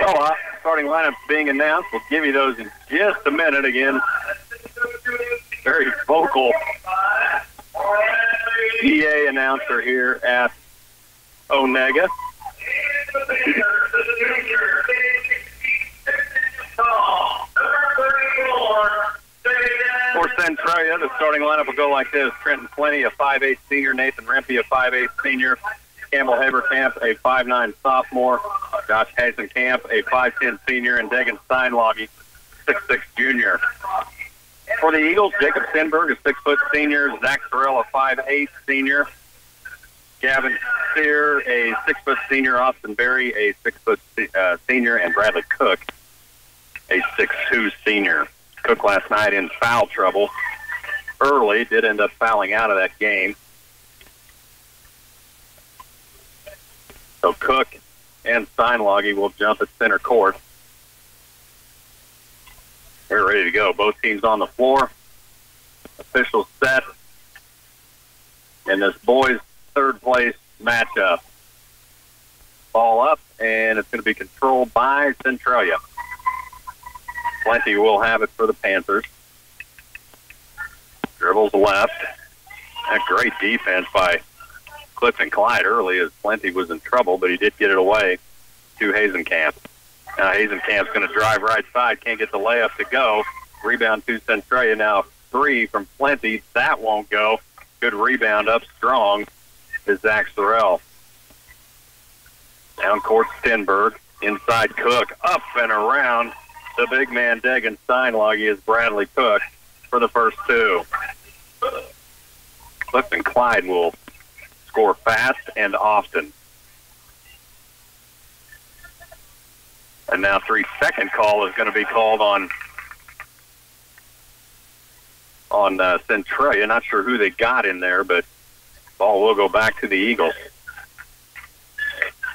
Well, starting lineup being announced. We'll give you those in just a minute. Again, very vocal PA announcer here at Onega. For Centralia, the starting lineup will go like this. Trenton Plenty, a 5'8 senior. Nathan Rempe, a 5'8 senior. Campbell Haberkamp, a 5'9 sophomore. Josh Hazenkamp, a 5'10 senior. And Degan Steinloggy, 6'6 junior. For the Eagles, Jacob Stenberg, a 6-foot senior. Zach Sorrell, a 5'8 senior. Gavin Sear, a 6-foot senior. Austin Berry, a 6-foot senior. And Bradley Cook, a 6'2 senior. Cook last night in foul trouble early, did end up fouling out of that game. So Cook and Steinloggy will jump at center court. We're ready to go. Both teams on the floor. Officials set in this boys' third place matchup. Ball up, and it's going to be controlled by Centralia. Plenty will have it for the Panthers. Dribbles left. A great defense by Clifton-Clyde early as Plenty was in trouble, but he did get it away to Hazenkamp. Now Hazenkamp's going to drive right side, can't get the layup to go. Rebound to Centralia. Now 3 from Plenty. That won't go. Good rebound up strong is Zach Sorrell. Down court Stenberg. Inside Cook. Up and around the big man Degan Steinloggy is Bradley Cook for the first two. Clifton-Clyde will score fast and often. And now 3-second call is going to be called on Centralia. Not sure who they got in there, but ball will go back to the Eagles.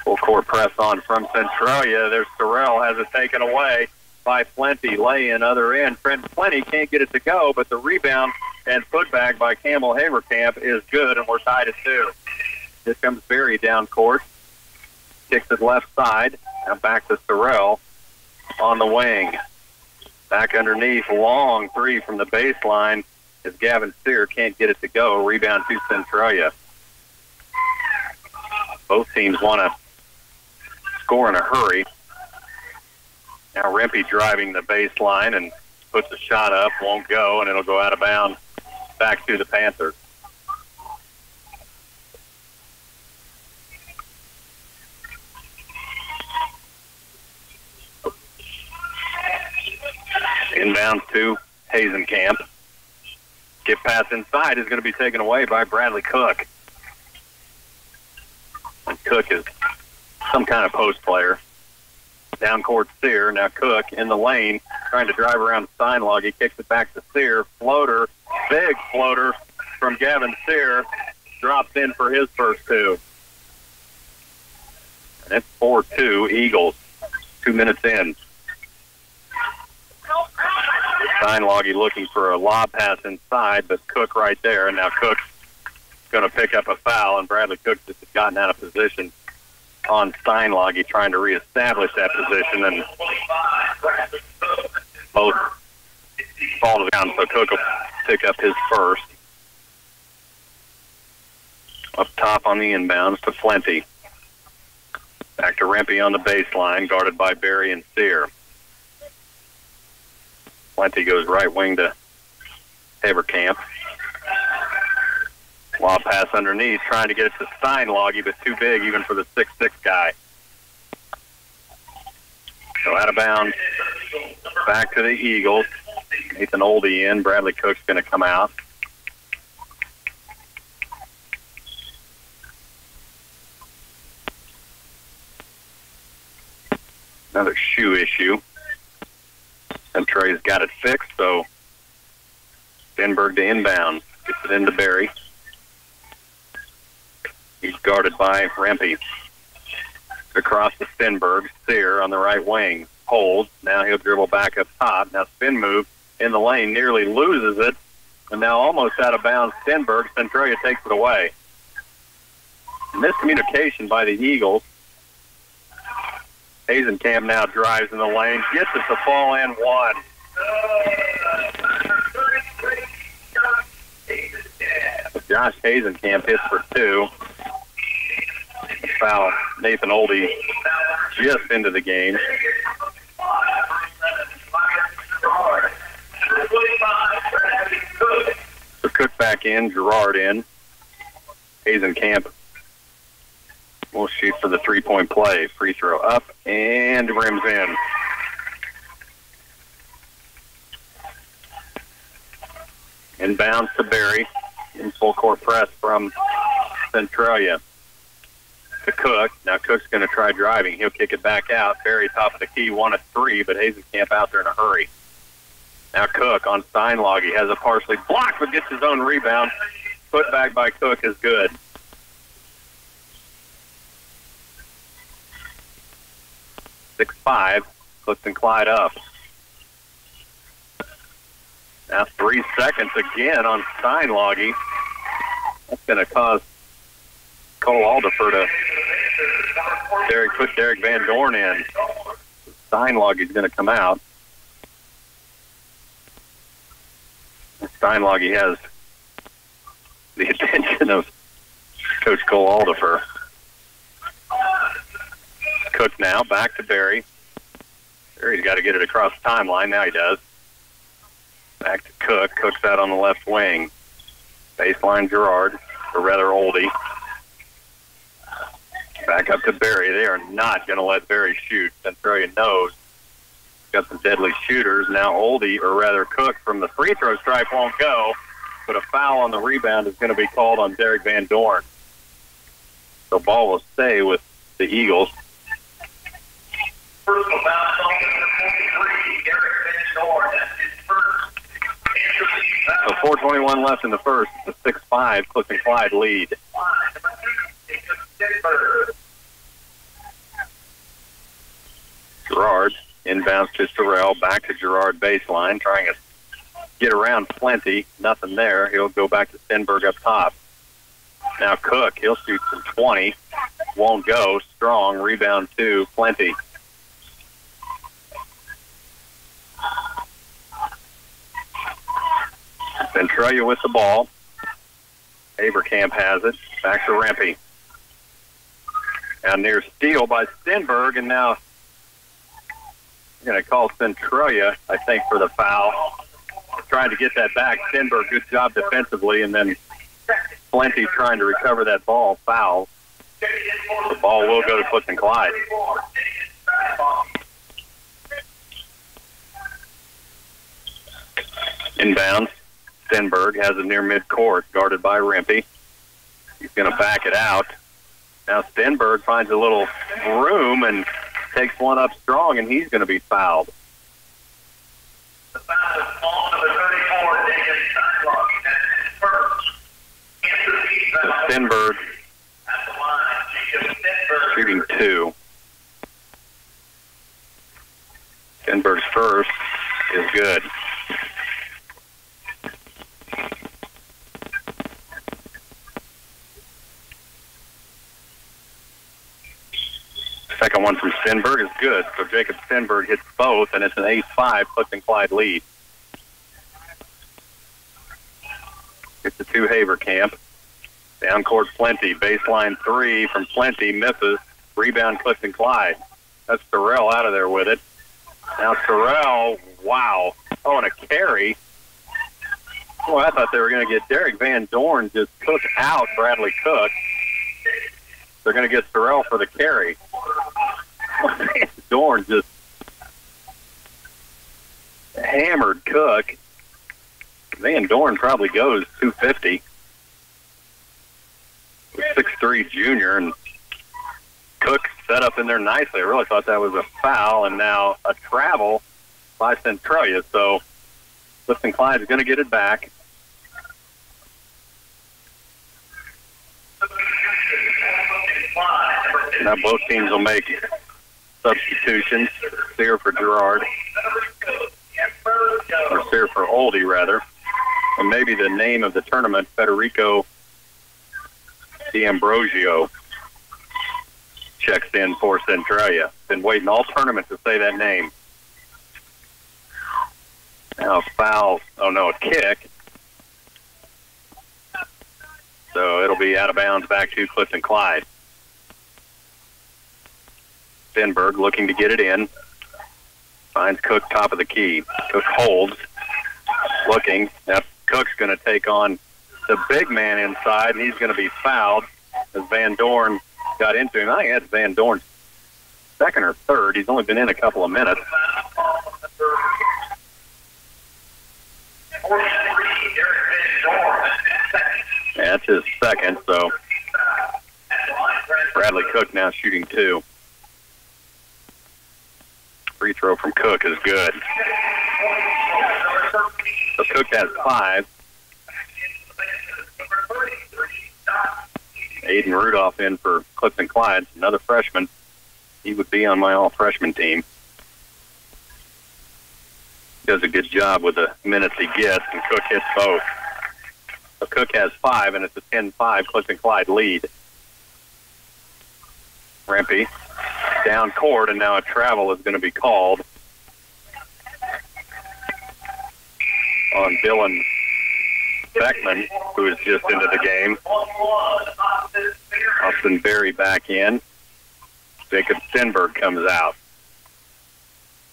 Full court press on from Centralia. There's Sorrell, has it taken away by Plenty. Lay in other end. Trenton Plenty can't get it to go, but the rebound and putback by Campbell Haberkamp is good, and we're tied at 2. Here comes Berry down court. Kicks it left side. Now back to Sorrell on the wing. Back underneath. Long 3 from the baseline as Gavin Sear can't get it to go. Rebound to Centralia. Both teams want to score in a hurry. Now Rempe driving the baseline and puts a shot up. Won't go, and it'll go out of bounds back to the Panthers. Inbounds to Hazenkamp. Skip pass inside is going to be taken away by Bradley Cook. And Cook is some kind of post player. Down court Sear. Now Cook in the lane trying to drive around Steinloggy. Kicks it back to Sear. Floater. Big floater from Gavin Sear. Drops in for his first two. And it's 4-2 Eagles. 2 minutes in. Steinloggy looking for a lob pass inside, but Cook right there. And now Cook's going to pick up a foul, and Bradley Cook just has gotten out of position on Steinloggy, trying to reestablish that position, and both fall to the ground, so Cook will pick up his first. Up top on the inbounds to Plenty. Back to Rempe on the baseline, guarded by Berry and Sear. Plenty goes right wing to Haberkamp. Lob pass underneath, trying to get it to Steinloggy, but too big even for the 6'6 guy. So out of bounds, back to the Eagles. Nathan Oldie in. Bradley Cook's going to come out. Another shoe issue. And Trey's got it fixed, so Stenberg to inbound. Gets it into Berry. He's guarded by Rempe. Across to Stenberg. Sear on the right wing. Holds. Now he'll dribble back up top. Now spin move in the lane. Nearly loses it. And now almost out of bounds. Stenberg. Centralia takes it away. Miscommunication by the Eagles. Hazenkamp now drives in the lane, gets it to fall and one. Josh Hazenkamp hits for two. Foul Nathan Oldie just into the game. So Cook back in, Gerard in. Hazenkamp will shoot for the three-point play. Free throw up and rims in. Inbounds to Barry. In full court press from Centralia to Cook. Now Cook's going to try driving. He'll kick it back out. Barry top of the key, 1 of 3, but Hazenkamp out there in a hurry. Now Cook on Steinlog. He has a partially blocked, but gets his own rebound. Put back by Cook is good. (6-5), Clifton-Clyde up. Now 3 seconds again on Steinloggy. That's going to cause Cole Alderfer to put Derek Van Dorn in. Steinloggy's going to come out. Steinloggy has the attention of Coach Cole Alderfer. Cook now, back to Barry. Barry's got to get it across the timeline. Now he does. Back to Cook. Cook's out on the left wing. Baseline Gerard, or rather Oldie. Back up to Barry. They are not going to let Barry shoot. Centralia knows. Got some deadly shooters. Now Oldie, or rather Cook, from the free throw stripe won't go, but a foul on the rebound is going to be called on Derek Van Dorn. So ball will stay with the Eagles. Personal foul on number 43, Derek Van Dorn. That's his first. So 4:21 left in the first. It's a 6-5 Clifton-Clyde lead. Gerard inbounds to Sorrell, back to Gerard baseline, trying to get around Plenty. Nothing there. He'll go back to Stenberg up top. Now Cook, he'll shoot from 20. Won't go. Strong. Rebound to Plenty. Centralia with the ball. Haberkamp has it. Back to Rempe. Now near steal by Stenberg, and now I'm going to call Centralia, I think, for the foul. Trying to get that back. Stenberg, good job defensively, and then Plenty trying to recover that ball. Foul. The ball will go to Clifton-Clyde. Inbounds. Stenberg has it near midcourt, guarded by Rempe. He's going to back it out. Now Stenberg finds a little room and takes one up strong, and he's going to be fouled. The foul is on number 34, David Steinlog. That's his first. So Stenberg At the line, Jacob Stenberg. shooting 2. Stenberg's first is good. Second one from Stenberg is good. So Jacob Stenberg hits both, and it's an 8-5 Clifton-Clyde lead. It's the 2 Haberkamp. Down court Plenty. Baseline 3 from Plenty. Misses. Rebound Clifton-Clyde. That's Sorrell out of there with it. Now Sorrell, wow. Oh, and a carry. Boy, I thought they were going to get Derek Van Dorn just Cook out Bradley Cook. They're going to get Sorrell for the carry. Van Dorn just hammered Cook. Van Dorn probably goes 250. 6'3" junior, and Cook set up in there nicely. I really thought that was a foul, and now a travel by Centralia. So Clifton-Clyde is going to get it back. Now both teams will make substitutions. Sear for Gerard, or Sear for Oldie, rather. And maybe the name of the tournament, Federico D'Ambrosio. checks in for Centralia. Been waiting all tournament to say that name. Now foul. Oh, no, a kick. So it'll be out of bounds back to Clifton-Clyde. Stenberg looking to get it in. Finds Cook top of the key. Cook holds. Looking. Now Cook's going to take on the big man inside, and he's going to be fouled as Van Dorn got into him. I think that's Van Dorn's second or third. He's only been in a couple of minutes. Yeah, that's his second, so Bradley Cook now shooting 2. Free throw from Cook is good. So Cook has 5. Aiden Rudolph in for Clifton-Clyde, another freshman. He would be on my all-freshman team. Does a good job with the minutes he gets, and Cook hits both. So Cook has 5, and it's a 10-5 Clifton-Clyde lead. Rempe down court, and now a travel is going to be called on Dylan Beckman, who is just into the game. Austin Berry back in. Jacob Stenberg comes out.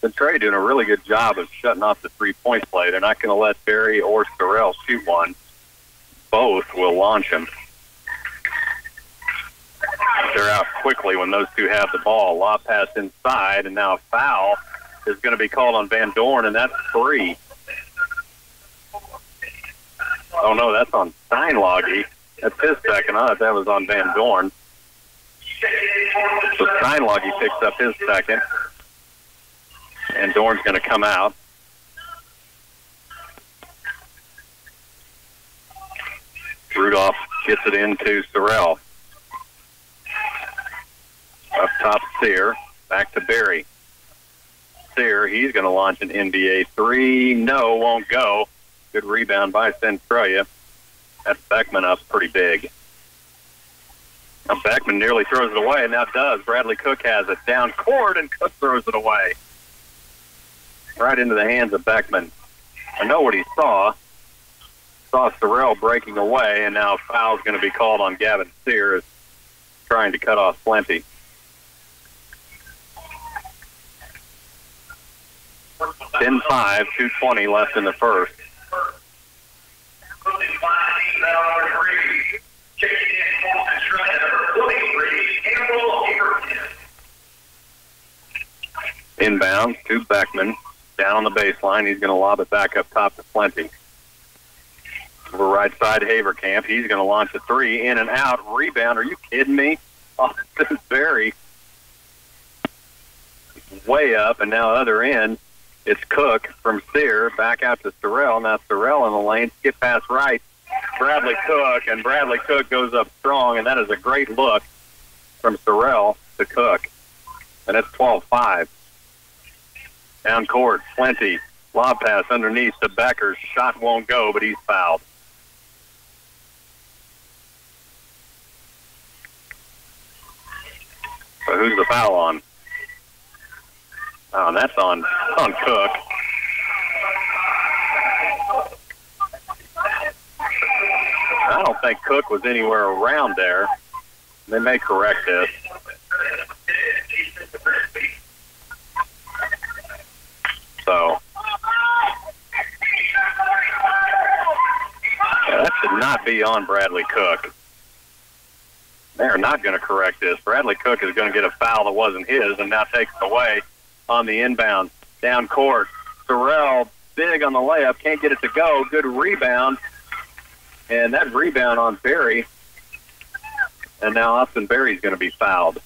Centralia doing a really good job of shutting off the three-point play. They're not going to let Berry or Sorrell shoot one. Both will launch him. They're out quickly when those two have the ball. Lob pass inside, and now a foul is going to be called on Van Dorn, and that's 3. Oh, no, that's on Steinloggy. That's his second. I thought that was on Van Dorn. So Steinloggy picks up his second. And Dorn's going to come out. Rudolph gets it into Sorrell. Up top, Sear. Back to Berry. Sear, he's going to launch an NBA 3. No, won't go. Good rebound by Centralia. That's Beckman up pretty big. Now Beckman nearly throws it away, and now does. Bradley Cook has it down court, and Cook throws it away. Right into the hands of Beckman. I know what he saw. Saw Sorrell breaking away, and now a foul's going to be called on Gavin Sears, trying to cut off Plenty. Ten 5, 2:20 left in the first. Inbound to Beckman. Down on the baseline. He's going to lob it back up top to Plenty. Over right side, Haverkamp. He's going to launch a 3. In and out. Rebound. Are you kidding me? Austin Berry. Way up, and now other end. It's Cook from Sear. Back out to Sorrell. Now Sorrell in the lane. Skip pass right. Bradley Cook, and Bradley Cook goes up strong, and that is a great look from Sorrell to Cook. And it's 12-5. Down court, Plenty. Lob pass underneath to Beckers. Shot won't go, but he's fouled. So who's the foul on? Oh, and that's on Cook. I don't think Cook was anywhere around there. They may correct this. So that should not be on Bradley Cook. They're not going to correct this. Bradley Cook is going to get a foul that wasn't his and now takes it away on the inbound. Down court. Sorrell, big on the layup, can't get it to go. Good rebound. And that rebound on Berry. And now Austin Berry's going to be fouled.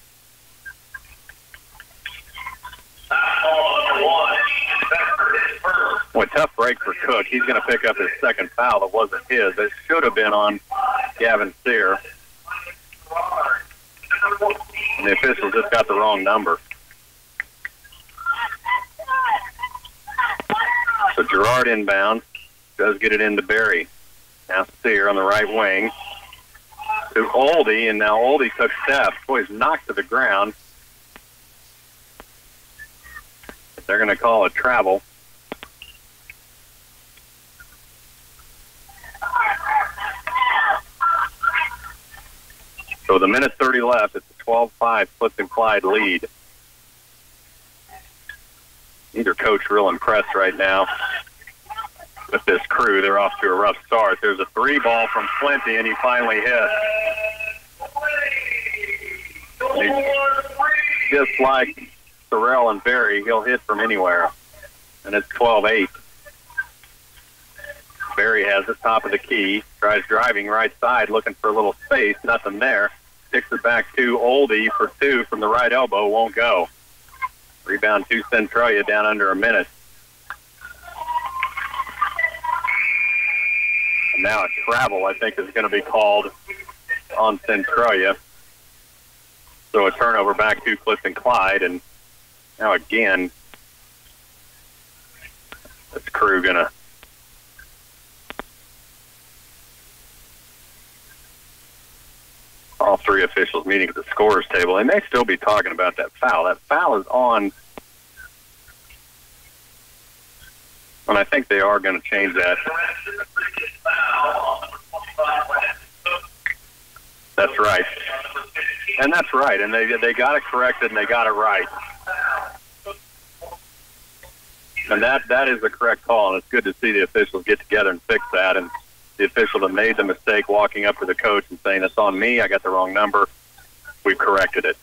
Boy, tough break for Cook. He's going to pick up his second foul that wasn't his. It should have been on Gavin Sear. And the official just got the wrong number. So Gerard inbound. Does get it into Berry. Now Sear on the right wing. to Oldie, and now Oldie took steps. Boy, he's knocked to the ground. They're going to call a travel. So with a minute 30 left, it's a 12-5 Clifton-Clyde lead. Neither coach real impressed right now with this crew. They're off to a rough start. There's a 3 ball from Flinty, and he finally hit. Just like Sorrell and Barry, he'll hit from anywhere. And it's 12-8. Barry has it top of the key. Tries driving right side, looking for a little space. Nothing there. Kicks it back to Oldie for 2 from the right elbow. Won't go. Rebound to Centralia, down under a minute. And now a travel, I think, is going to be called on Centralia. So a turnover back to Clifton-Clyde. And now again, this crew going to all 3 officials meeting at the scorer's table. They may still be talking about that foul. That foul is on, and I think they are going to change that. That's right. And that's right. And they got it corrected and they got it right. And that is the correct call, and it's good to see the officials get together and fix that. And the official that made the mistake walking up to the coach and saying, it's on me, I got the wrong number, we've corrected it.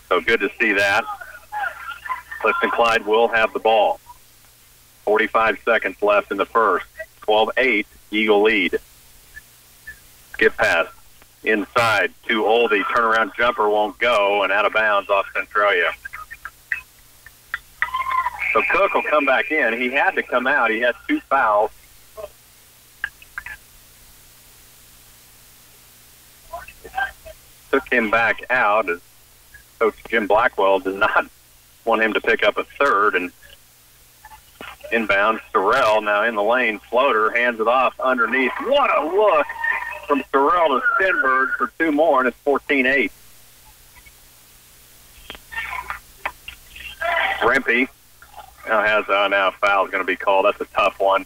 So good to see that. Clifton-Clyde will have the ball. 45 seconds left in the first. 12-8, Eagle lead. Skip pass inside to Oldie. Turnaround jumper won't go, and out of bounds off Centralia. So Cook will come back in. He had to come out. He had 2 fouls. Took him back out as Coach Jim Blackwell did not want him to pick up a third. And inbound, Sorrell now in the lane. Floater, hands it off underneath. What a look from Sorrell to Stenberg for 2 more, and it's 14-8. Rempe now has now a foul is going to be called. That's a tough one.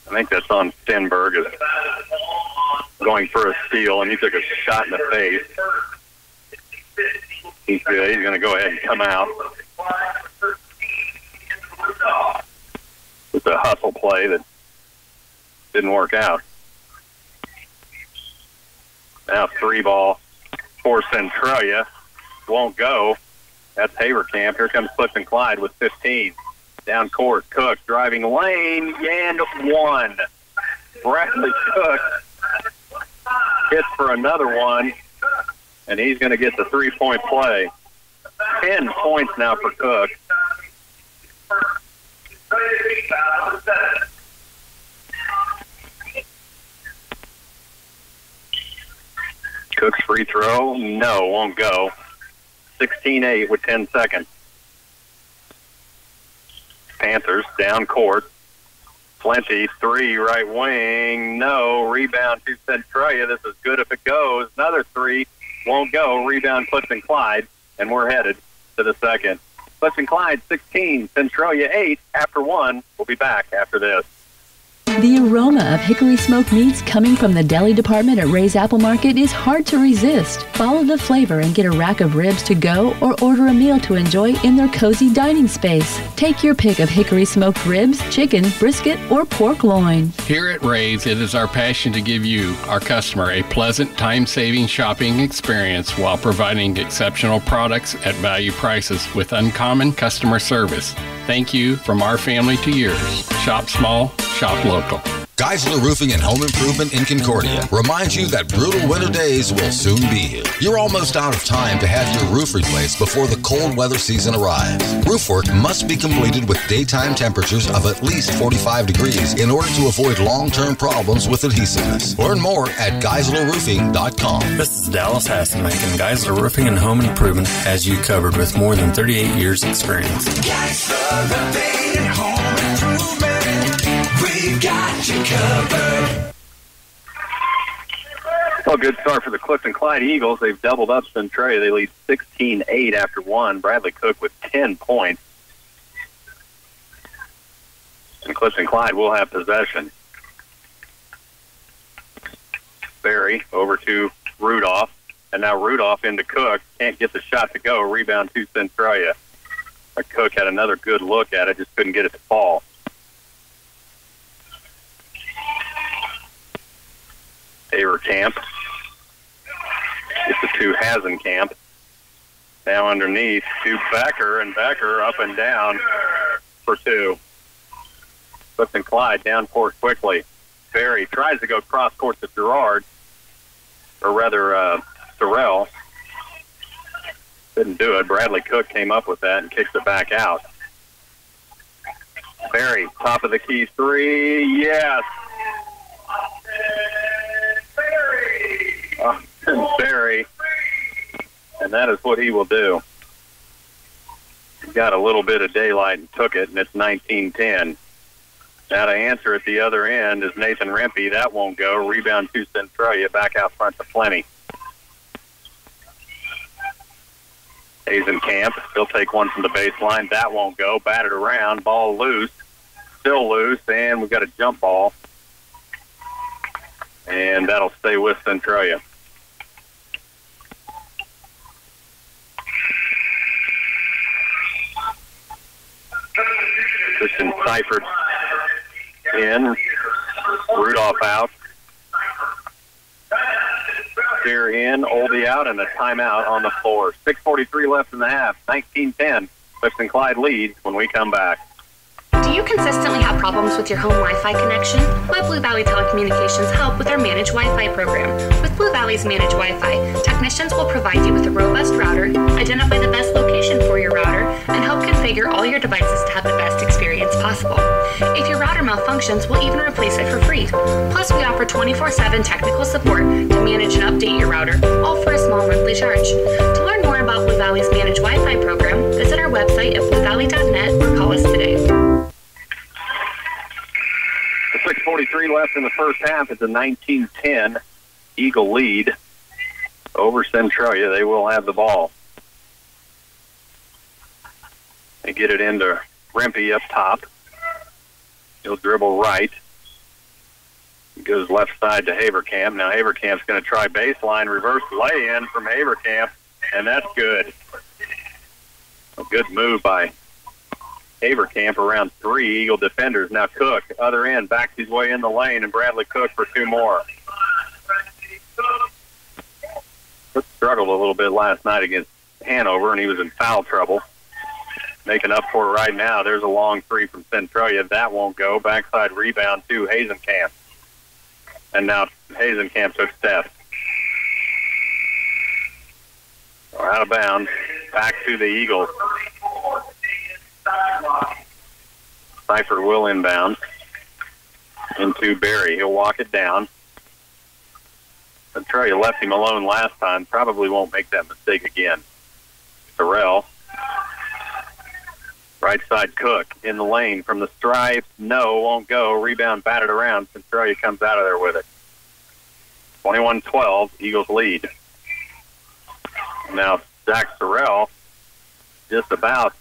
I think that's on Stenberg, is going for a steal, and he took a shot in the face. He's going to go ahead and come out. It's a hustle play that didn't work out. Now 3 ball for Centralia. Won't go. That's Haverkamp. Here comes Clifton-Clyde with 15. Down court, Cook driving lane, and 1. Bradley Cook hits for another one, and he's going to get the 3-point play. 10 points now for Cook. Cook's free throw, no, won't go. 16-8 with 10 seconds. Panthers down court. Plenty, 3 right wing, no. Rebound to Centralia. This is good if it goes. Another 3, won't go. Rebound Clifton-Clyde, and we're headed to the second. Clifton-Clyde 16, Centralia 8 after 1. We'll be back after this. The aroma of hickory smoked meats coming from the deli department at Ray's Apple Market is hard to resist. Follow the flavor and get a rack of ribs to go or order a meal to enjoy in their cozy dining space. Take your pick of hickory smoked ribs, chicken, brisket, or pork loin. Here at Ray's, it is our passion to give you, our customer, a pleasant, time-saving shopping experience while providing exceptional products at value prices with uncommon customer service. Thank you from our family to yours. Shop small, shop local. Geisler Roofing and Home Improvement in Concordia reminds you that brutal winter days will soon be here. You're almost out of time to have your roof replaced before the cold weather season arrives. Roof work must be completed with daytime temperatures of at least 45 degrees in order to avoid long-term problems with adhesiveness. Learn more at GeislerRoofing.com. This is Dallas Hasselmack, and Geisler Roofing and Home Improvement has you covered with more than 38 years experience. Geisler Roofing and Home Improvement. We we've got you covered. Well, good start for the Clifton-Clyde Eagles. They've doubled up Centralia. They lead 16-8 after one. Bradley Cook with 10 points. And Clifton-Clyde will have possession. Berry over to Rudolph. And now Rudolph into Cook. Can't get the shot to go. Rebound to Centralia. But Cook had another good look at it. Just couldn't get it to fall. Haverkamp. It's the two Hasenkamp. Now underneath to Becker, and Becker up and down for two. Clifton-Clyde down court quickly. Berry tries to go cross court to Gerard, or rather Sorrell. Couldn't do it. Bradley Cook came up with that and kicks it back out. Berry, top of the key three. Yes. Berry. And that is what he will do. He got a little bit of daylight and took it, and it's 19-10. Now to answer at the other end is Nathan Rempe. That won't go. Rebound to Centralia. Back out front to Plenty. Hasenkamp. He'll take one from the baseline. That won't go. Batted around. Ball loose. Still loose. And we've got a jump ball. And that'll stay with Centralia. Christian Seifert in. Rudolph out. Steer in. Oldie out, and a timeout on the floor. 6:43 left in the half. 19-10. Clifton-Clyde leads when we come back. Do you consistently have problems with your home Wi-Fi connection? Let Blue Valley Telecommunications help with our Managed Wi-Fi program. With Blue Valley's Managed Wi-Fi, technicians will provide you with a robust router, identify the best location for your router, and help configure all your devices to have the best experience possible. If your router malfunctions, we'll even replace it for free. Plus, we offer 24/7 technical support to manage and update your router, all for a small monthly charge. To learn more about Blue Valley's Managed Wi-Fi program, visit our website at bluevalley.net or call us today. 6:43 left in the first half. It's a 19-10 Eagle lead over Centralia. They will have the ball. They get it into Rempe up top. He'll dribble right. He goes left side to Haverkamp. Now Haverkamp's going to try baseline, reverse lay-in from Haverkamp, and that's good. A good move by Haverkamp around three Eagle defenders. Now Cook, other end, backs his way in the lane, and Bradley Cook for two more. Cook struggled a little bit last night against Hanover, and he was in foul trouble. Making up for it right now. There's a long three from Centralia. That won't go. Backside rebound to Hasenkamp. And now Hasenkamp took steps. Out of bounds. Back to the Eagles. Seifert will inbound into Berry. He'll walk it down. Centralia left him alone last time. Probably won't make that mistake again. Sorrell. Right side Cook in the lane from the stripe. No, won't go. Rebound batted around. Centralia comes out of there with it. 21-12, Eagles lead. Now Zach Sorrell just about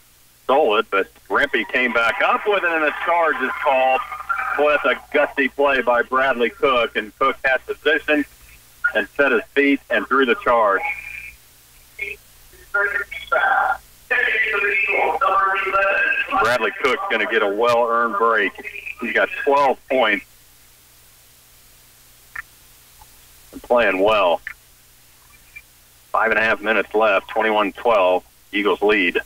stole it, but Rempe came back up with it, and a charge is called. Boy, that's a gutsy play by Bradley Cook, and Cook had position and set his feet and threw the charge. Bradley Cook's going to get a well-earned break. He's got 12 points and playing well. 5.5 minutes left, 21-12, Eagles lead.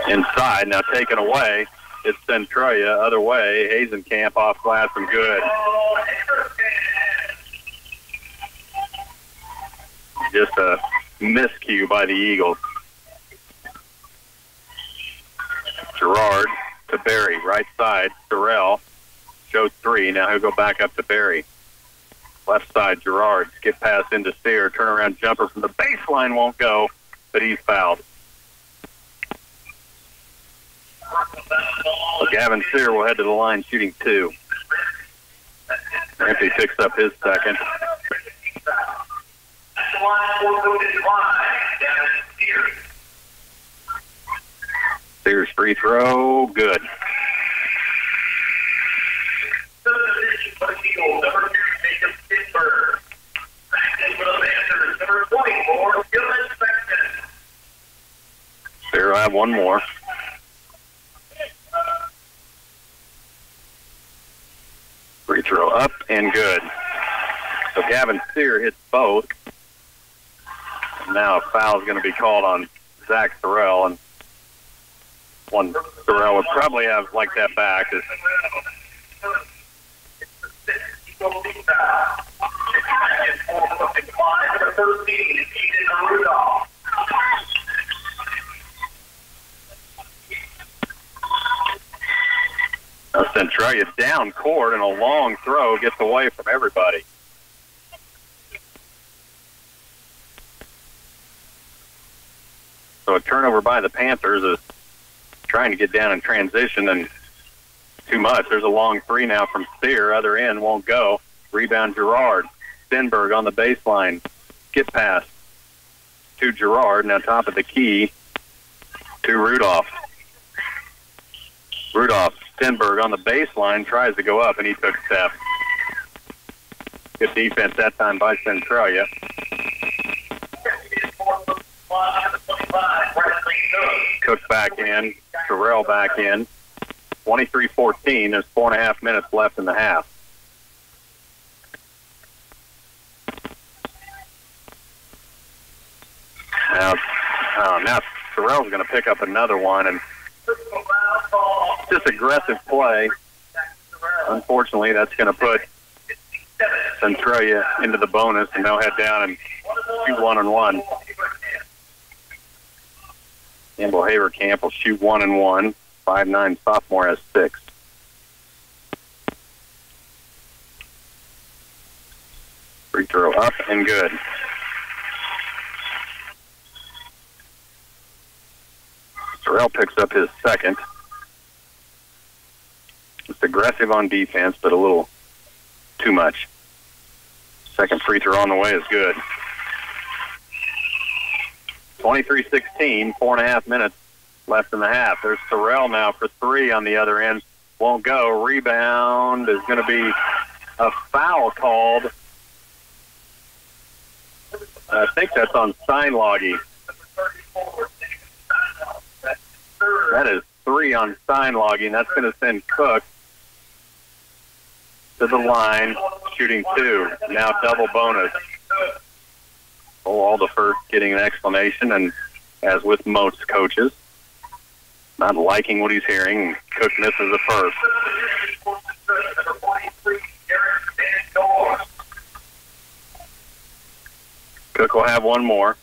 Inside, now taken away, it's Centralia, other way, Hasenkamp off glass and good. Just a miscue by the Eagles. Gerard to Berry, right side, Sorrell, showed three, now he'll go back up to Berry. Left side, Gerard, skip pass into Steer, turnaround jumper from the baseline won't go, but he's fouled. So Gavin Sear will head to the line shooting 2. Rampy picks up his second. Sear's free throw, good. Sear will have one more. Free throw up and good. So Gavin Sear hits both. And now a foul is going to be called on Zach Sorrell, and one Sorrell would probably have liked that back. Centralia down court, and a long throw gets away from everybody. So a turnover by the Panthers is trying to get down in transition, and too much. There's a long three now from Sear. Other end won't go. Rebound Gerard. Stenberg on the baseline. Skip pass to Gerard. Now top of the key to Rudolph. Rudolph, Stenberg on the baseline, tries to go up, and he took step. Good defense that time by Centralia. Cook back in. Terrell back in. 23-14. There's 4.5 minutes left in the half. Now Terrell's going to pick up another one, and just aggressive play. Unfortunately, that's going to put Centralia into the bonus, and they'll head down and shoot 1-and-1. Campbell Haverkamp will shoot 1-and-1. 5'9" sophomore has 6. Free throw up and good. Terrell picks up his second. It's aggressive on defense, but a little too much. Second free throw on the way is good. 23-16, 4.5 minutes left in the half. There's Terrell now for three on the other end. Won't go. Rebound is going to be a foul called. I think that's on Steinloggy. That is 3 on Steinloggy, and that's going to send Cook to the line, shooting 2. Now double bonus. Alderfer getting an explanation, and as with most coaches, not liking what he's hearing. Cook misses the first. Cook will have one more.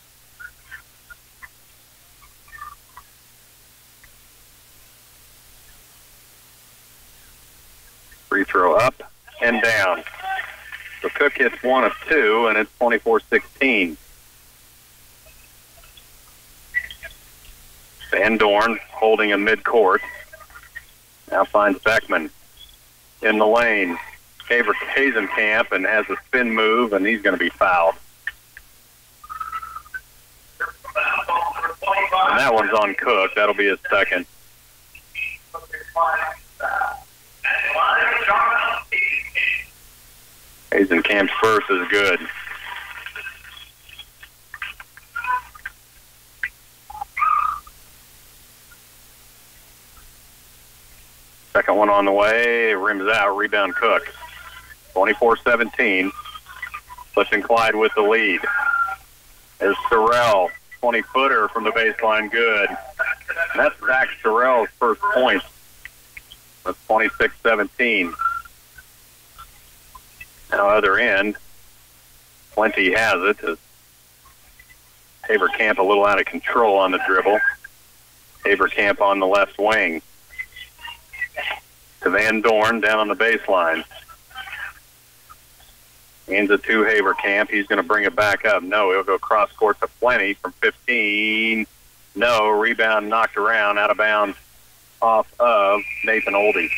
Free throw up and down. So Cook hits 1 of 2, and it's 24-16. Van Dorn holding him midcourt. Now finds Beckman in the lane. Hazenkamp and has a spin move, and he's going to be fouled. And that one's on Cook. That'll be his second. Hazenkamp's first is good. Second one on the way, rims out, rebound Cook. 24-17. Clifton-Clyde with the lead. There's Sorrell, 20-footer from the baseline, good. And that's Zach Sorrell's first point. That's 26-17. Now other end, Plenty has it. Haverkamp a little out of control on the dribble. Haverkamp on the left wing. To Van Dorn down on the baseline. Hands it to Haverkamp. He's going to bring it back up. No, he'll go cross court to Plenty from 15. No, rebound knocked around, out of bounds off of Nathan Oldie.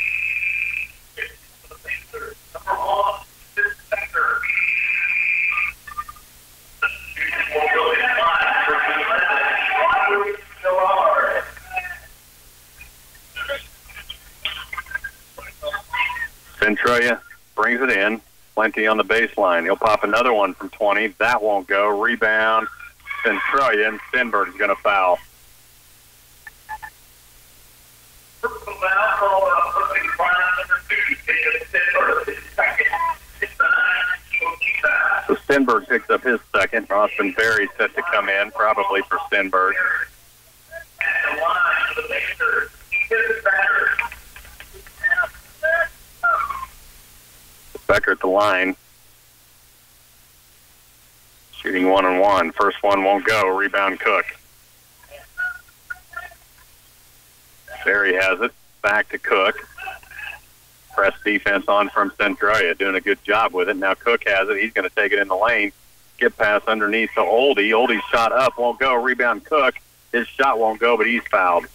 Centralia brings it in. Plenty on the baseline. He'll pop another one from 20. That won't go. Rebound. Centralia, and Stenberg is going to foul. So Stenberg picks up his second. Austin Berry set to come in, probably for Stenberg. Becker at the line. Shooting 1-on-1. First one won't go. Rebound Cook. Berry has it. Back to Cook. Press defense on from Centralia. Doing a good job with it. Now Cook has it. He's going to take it in the lane. Skip pass underneath to Oldie. Oldie's shot up. Won't go. Rebound Cook. His shot won't go, but he's fouled.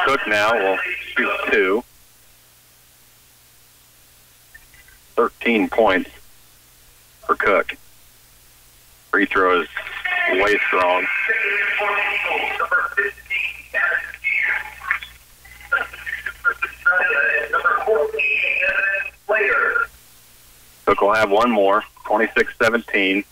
Cook now will shoot 2. 13 points for Cook. Free throw is way strong. Cook will have one more. 26-17.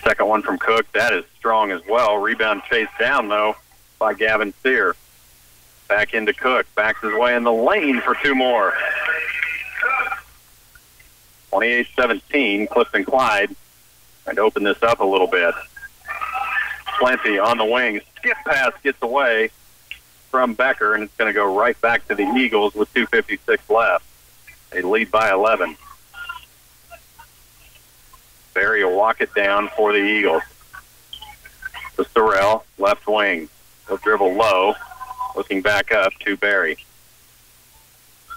Second one from Cook. That is strong as well. Rebound chased down, though, by Gavin Sear. Back into Cook. Backs his way in the lane for 2 more. 28-17, Clifton-Clyde. Trying to open this up a little bit. Plenty on the wing. Skip pass gets away from Becker, and it's going to go right back to the Eagles with 2:56 left. They lead by 11. Berry will walk it down for the Eagles. To Sorrell, left wing. He'll dribble low, looking back up to Berry.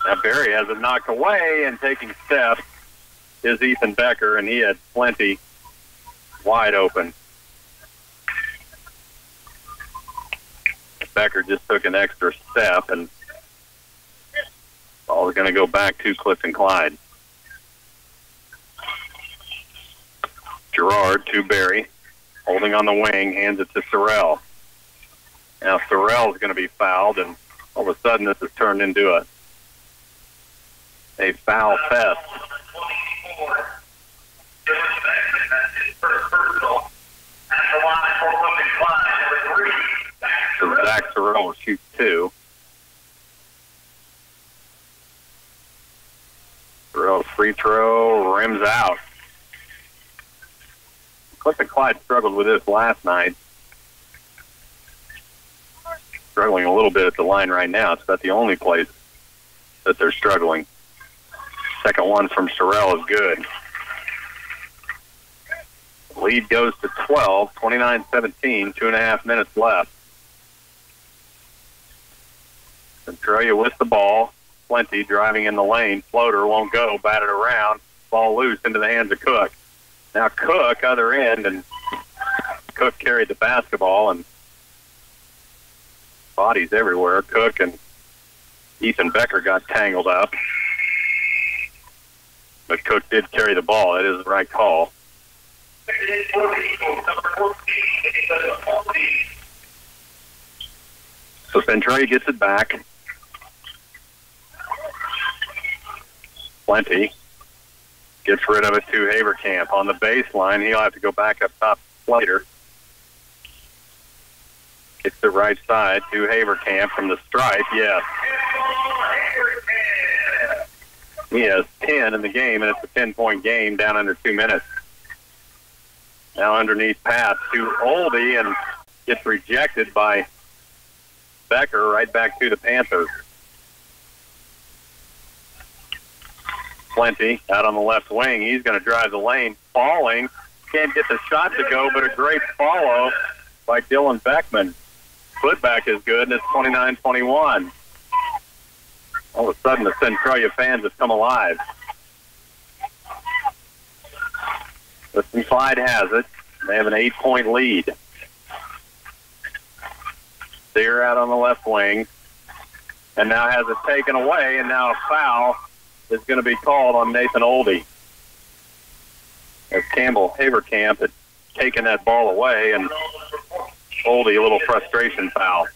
Now Berry has it knocked away, and taking steps is Ethan Becker, and he had Plenty wide open. Becker just took an extra step, and ball is going to go back to Clifton-Clyde. Gerard to Berry, holding on the wing, hands it to Sorrell. Now Sorrell is going to be fouled, and all of a sudden this has turned into a foul fest. So Zach Sorrell will shoot 2. Sorrell's free throw rims out. Clifton-Clyde struggled with this last night. Struggling a little bit at the line right now. It's about the only place that they're struggling. Second one from Sorrell is good. Lead goes to 12, 29-17, 2.5 minutes left. Centralia with the ball. Plenty driving in the lane. Floater won't go. Batted around. Ball loose into the hands of Cook. Now Cook, other end, and Cook carried the basketball, and bodies everywhere. Cook and Ethan Becker got tangled up. But Cook did carry the ball. It is the right call. So Centralia gets it back. Plenty gets rid of it to Haverkamp on the baseline. He'll have to go back up top later. Gets the right side to Haverkamp from the stripe. Yes. He has 10 in the game, and it's a 10-point game down under 2 minutes. Now underneath pass to Oldie, and gets rejected by Becker right back to the Panthers. Plenty out on the left wing. He's going to drive the lane. Falling. Can't get the shot to go, but a great follow by Dylan Beckman. putback is good, and it's 29-21. All of a sudden, the Centralia fans have come alive. Clifton-Clyde has it. They have an 8-point lead. Steer out on the left wing, and now has it taken away, and now a foul is going to be called on Nathan Oldie. As Campbell Haverkamp had taken that ball away, and Oldie, a little frustration foul.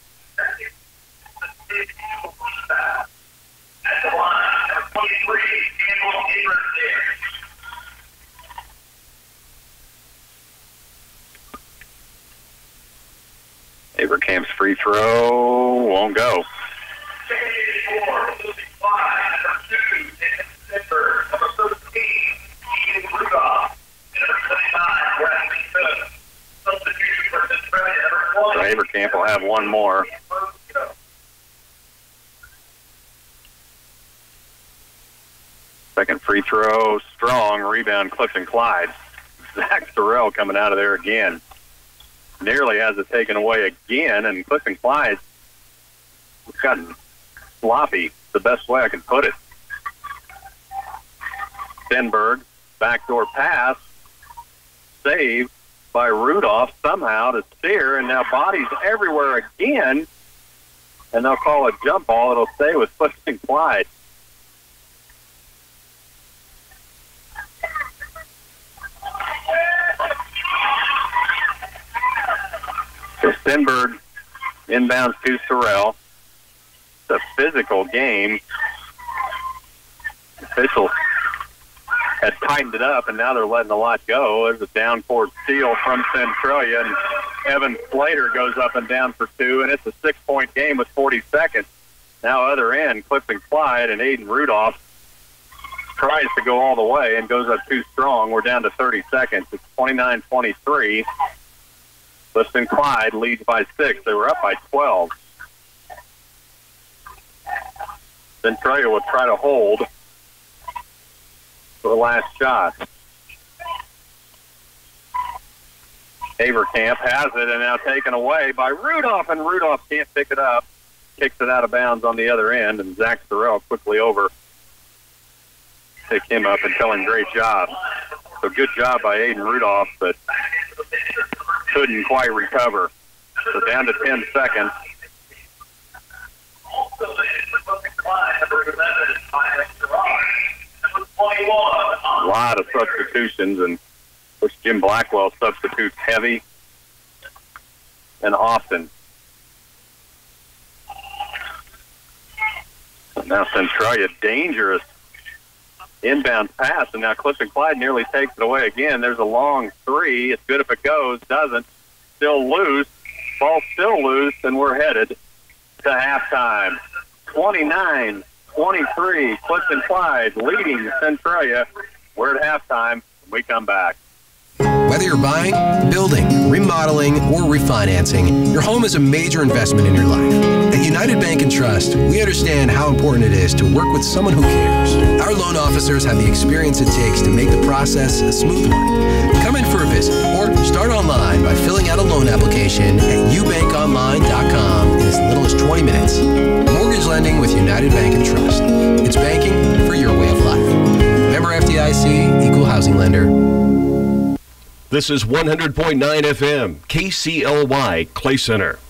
Haverkamp's free throw won't go. Haverkamp will have one more. Second free throw, strong. Rebound, Clifton-Clyde. Zach Sorrell coming out of there again. Nearly has it taken away again, and Clifton-Clyde has gotten sloppy, the best way I can put it. Stenberg, backdoor pass, saved by Rudolph somehow to Steer, and now bodies everywhere again, and they'll call a jump ball. It'll stay with Clifton-Clyde. So Stenberg inbounds to Sorrell. It's a physical game. Officials had tightened it up, and now they're letting a lot go. There's a down-court steal from Centralia, and Evan Slater goes up and down for two, and it's a 6-point game with 40 seconds. Now other end, Clifton-Clyde, and Aiden Rudolph tries to go all the way and goes up too strong. We're down to 30 seconds. It's 29-23. Clifton-Clyde leads by 6. They were up by 12. Centralia will try to hold for the last shot. Haverkamp has it, and now taken away by Rudolph, and Rudolph can't pick it up. Kicks it out of bounds on the other end, and Zach Sorrell quickly over. Pick him up and tell him great job. So good job by Aiden Rudolph, but couldn't quite recover. So down to 10 seconds. A lot of substitutions, and which Jim Blackwell substitutes heavy and often. So now Centralia, dangerous inbound pass, and now Clifton-Clyde nearly takes it away again. There's a long three. It's good if it goes. Doesn't. Still loose. Ball still loose, and we're headed to halftime. 29-23. Clifton-Clyde leading Centralia. We're at halftime. We come back. Whether you're buying, building, remodeling, or refinancing, your home is a major investment in your life. At United Bank and Trust, we understand how important it is to work with someone who cares. Our loan officers have the experience it takes to make the process a smooth one. Come in for a visit or start online by filling out a loan application at ubankonline.com in as little as 20 minutes. Mortgage lending with United Bank and Trust. It's banking for your way of life. Member FDIC, Equal Housing Lender. This is 100.9 FM, KCLY, Clay Center.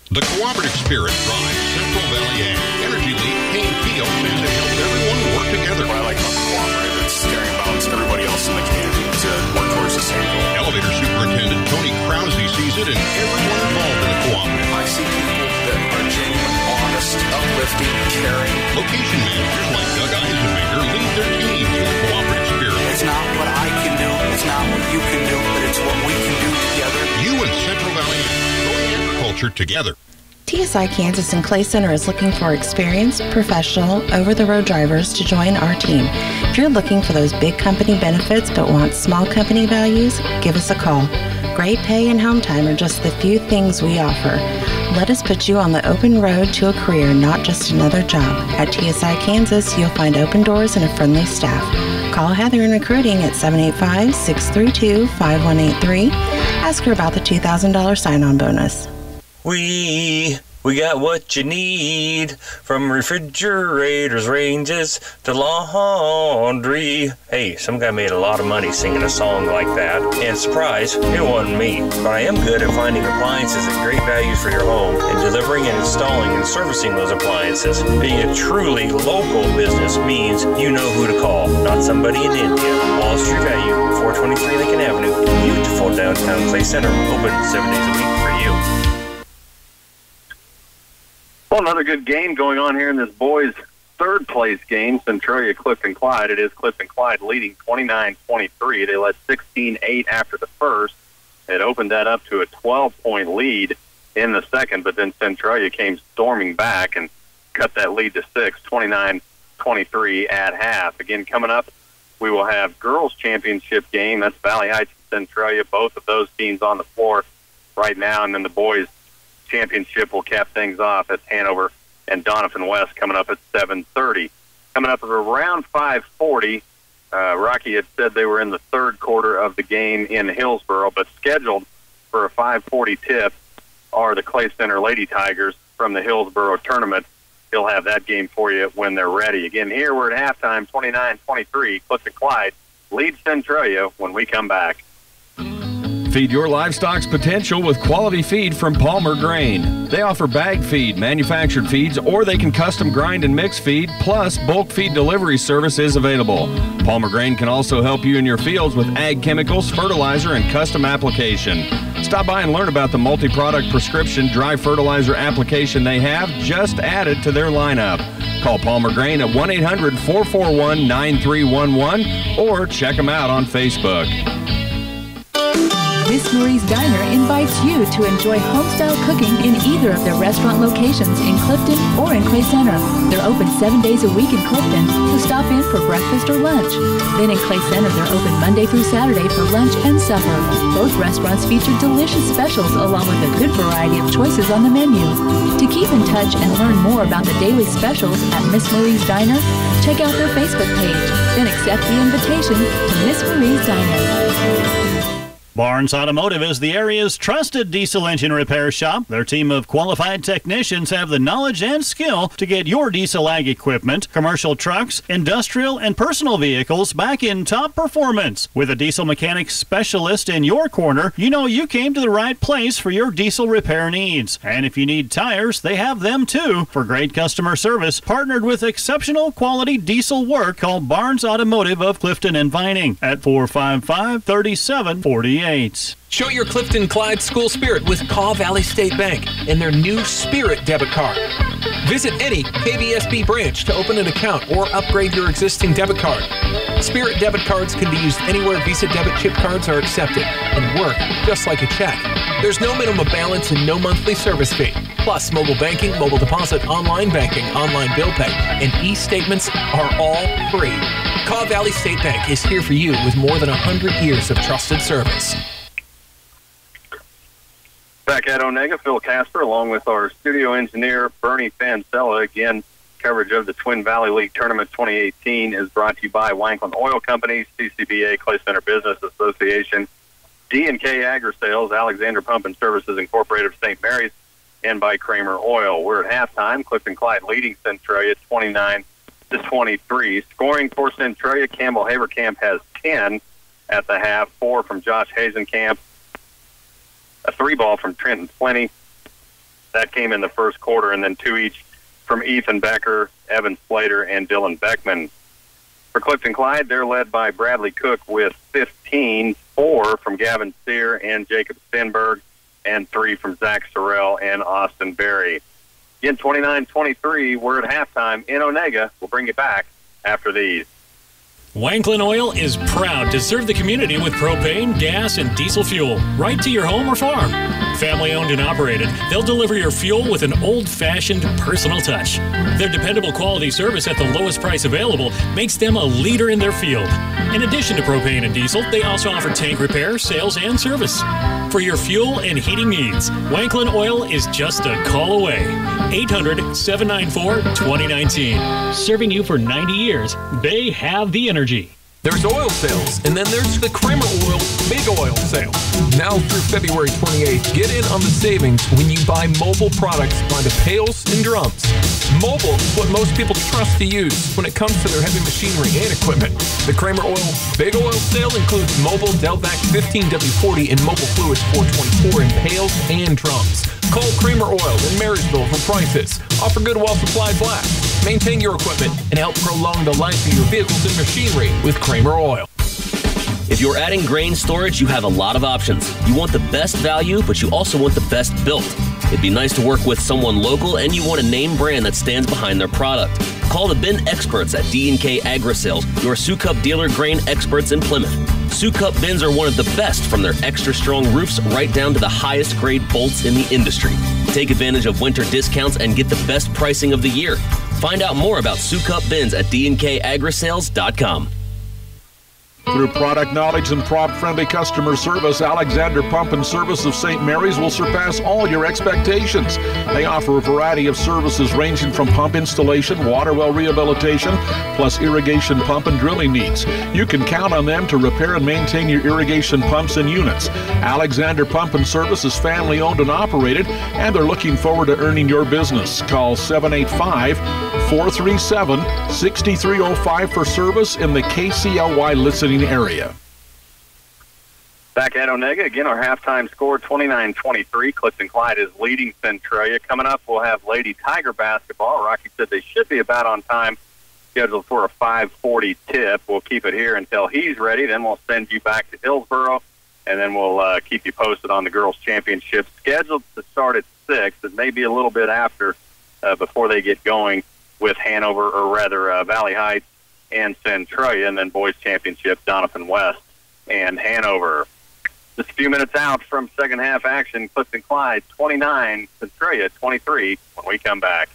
The cooperative spirit drives Central Valley Ag. Energy League Kane Field says it helps everyone work together. What I like about the cooperative, it's caring about everybody else in the community to work towards the same goal. Elevator Superintendent Tony Krause sees it in everyone involved in the cooperative. I see people that are genuine, honest, uplifting, caring. Location managers like Doug Eisenmaker lead their teams in the cooperative spirit. It's not what I can do, it's not what you can do, but it's what we can do together. You and Central Valley growing agriculture together. TSI Kansas and Clay Center is looking for experienced, professional, over-the-road drivers to join our team. If you're looking for those big company benefits but want small company values, give us a call. Great pay and home time are just the few things we offer. Let us put you on the open road to a career, not just another job. At TSI Kansas, you'll find open doors and a friendly staff. Call Heather in recruiting at 785-632-5183. Ask her about the $2,000 sign-on bonus. We got what you need, from refrigerators, ranges, to laundry. Hey, some guy made a lot of money singing a song like that. And surprise, it wasn't me. But I am good at finding appliances at great values for your home and delivering and installing and servicing those appliances. Being a truly local business means you know who to call, not somebody in India. Wall Street Value, 423 Lincoln Avenue, beautiful downtown Clay Center, open 7 days a week for you. Well, another good game going on here in this boys' third-place game, Centralia Clifton-Clyde. It is Clifton-Clyde leading 29-23. They led 16-8 after the first. It opened that up to a 12-point lead in the second, but then Centralia came storming back and cut that lead to 6, 29-23 at half. Again, coming up, we will have girls' championship game. That's Valley Heights and Centralia, both of those teams on the floor right now, and then the boys' championship will cap things off at Hanover and Donovan West coming up at 7:30. Coming up at around 5:40, Rocky had said they were in the third quarter of the game in Hillsboro, but scheduled for a 5:40 tip are the Clay Center Lady Tigers from the Hillsboro tournament. He'll have that game for you when they're ready. Again, here we're at halftime, 29-23. Clifton-Clyde leads Centralia when we come back. Feed your livestock's potential with quality feed from Palmer Grain. They offer bag feed, manufactured feeds, or they can custom grind and mix feed, plus bulk feed delivery service is available. Palmer Grain can also help you in your fields with ag chemicals, fertilizer, and custom application. Stop by and learn about the multi-product prescription dry fertilizer application they have just added to their lineup. Call Palmer Grain at 1-800-441-9311 or check them out on Facebook. Miss Marie's Diner invites you to enjoy home-style cooking in either of their restaurant locations in Clifton or in Clay Center. They're open 7 days a week in Clifton, so stop in for breakfast or lunch. Then in Clay Center, they're open Monday through Saturday for lunch and supper. Both restaurants feature delicious specials along with a good variety of choices on the menu. To keep in touch and learn more about the daily specials at Miss Marie's Diner, check out their Facebook page, then accept the invitation to Miss Marie's Diner. Barnes Automotive is the area's trusted diesel engine repair shop. Their team of qualified technicians have the knowledge and skill to get your diesel ag equipment, commercial trucks, industrial, and personal vehicles back in top performance. With a diesel mechanic specialist in your corner, you know you came to the right place for your diesel repair needs. And if you need tires, they have them too. For great customer service, partnered with exceptional quality diesel work, call Barnes Automotive of Clifton and Vining at 455-3748. Show your Clifton-Clyde school spirit with Kaw Valley State Bank and their new Spirit debit card. Visit any KVSB branch to open an account or upgrade your existing debit card. Spirit debit cards can be used anywhere Visa debit chip cards are accepted and work just like a check. There's no minimum balance and no monthly service fee. Plus, mobile banking, mobile deposit, online banking, online bill pay, and e-statements are all free. Kaw Valley State Bank is here for you with more than 100 years of trusted service. Back at Onega, Phil Casper, along with our studio engineer, Bernie Fancella. Again, coverage of the Twin Valley League Tournament 2018 is brought to you by Wanklin Oil Company, CCBA, Clay Center Business Association, D&K Agri-Sales, Alexander Pump and Services Incorporated of St. Mary's, and by Kramer Oil. We're at halftime. Clifton-Clyde leading Centralia 29-23. Scoring for Centralia, Campbell Haverkamp has 10 at the half, 4 from Josh Hazenkamp, a 3-ball from Trenton Plenty. That came in the first quarter, and then 2 each from Ethan Becker, Evan Slater, and Dylan Beckman. For Clifton-Clyde, they're led by Bradley Cook with 15, 4 from Gavin Steer and Jacob Stenberg, and 3 from Zach Sorrell and Austin Berry. Again, 29-23, we're at halftime in Onega. We'll bring you back after these. Wanklin Oil is proud to serve the community with propane, gas, and diesel fuel right to your home or farm. Family owned and operated, they'll deliver your fuel with an old-fashioned personal touch. Their dependable quality service at the lowest price available makes them a leader in their field. In addition to propane and diesel, they also offer tank repair, sales, and service. For your fuel and heating needs, Wanklin Oil is just a call away. 800-794-2019. Serving you for 90 years, they have the energy. There's oil sales, and then there's the Kramer Oil Big Oil Sale. Now through February 28th, get in on the savings when you buy mobile products by the pails and drums. Mobile is what most people trust to use when it comes to their heavy machinery and equipment. The Kramer Oil Big Oil Sale includes mobile Delvac 15W40 and mobile fluids 424 in pails and drums. Call Kramer Oil in Marysville for prices. Offer good while supplies last. Maintain your equipment and help prolong the life of your vehicles and machinery with Kramer Oil. If you're adding grain storage, you have a lot of options. You want the best value, but you also want the best built. It'd be nice to work with someone local, and you want a name brand that stands behind their product. Call the bin experts at D&K Agri-Sales, your Sukup dealer grain experts in Plymouth. Sukup bins are one of the best, from their extra strong roofs right down to the highest grade bolts in the industry. Take advantage of winter discounts and get the best pricing of the year. Find out more about Sukup bins at dnkagrisales.com. Through product knowledge and prompt-friendly customer service, Alexander Pump and Service of St. Mary's will surpass all your expectations. They offer a variety of services ranging from pump installation, water well rehabilitation, plus irrigation pump and drilling needs. You can count on them to repair and maintain your irrigation pumps and units. Alexander Pump and Service is family-owned and operated, and they're looking forward to earning your business. Call 785-437-6305 for service in the KCLY listening area. Back at Onega, again, our halftime score, 29-23. Clifton-Clyde is leading Centralia. Coming up, we'll have Lady Tiger basketball. Rocky said they should be about on time, scheduled for a 5:40 tip. We'll keep it here until he's ready. Then we'll send you back to Hillsboro, and then we'll keep you posted on the girls' championship, scheduled to start at 6. It may be a little bit after before they get going with Hanover, or rather Valley Heights and Centralia, and then boys' championship, Doniphan West and Hanover. Just a few minutes out from second half action, Clifton-Clyde 29, Centralia 23 when we come back.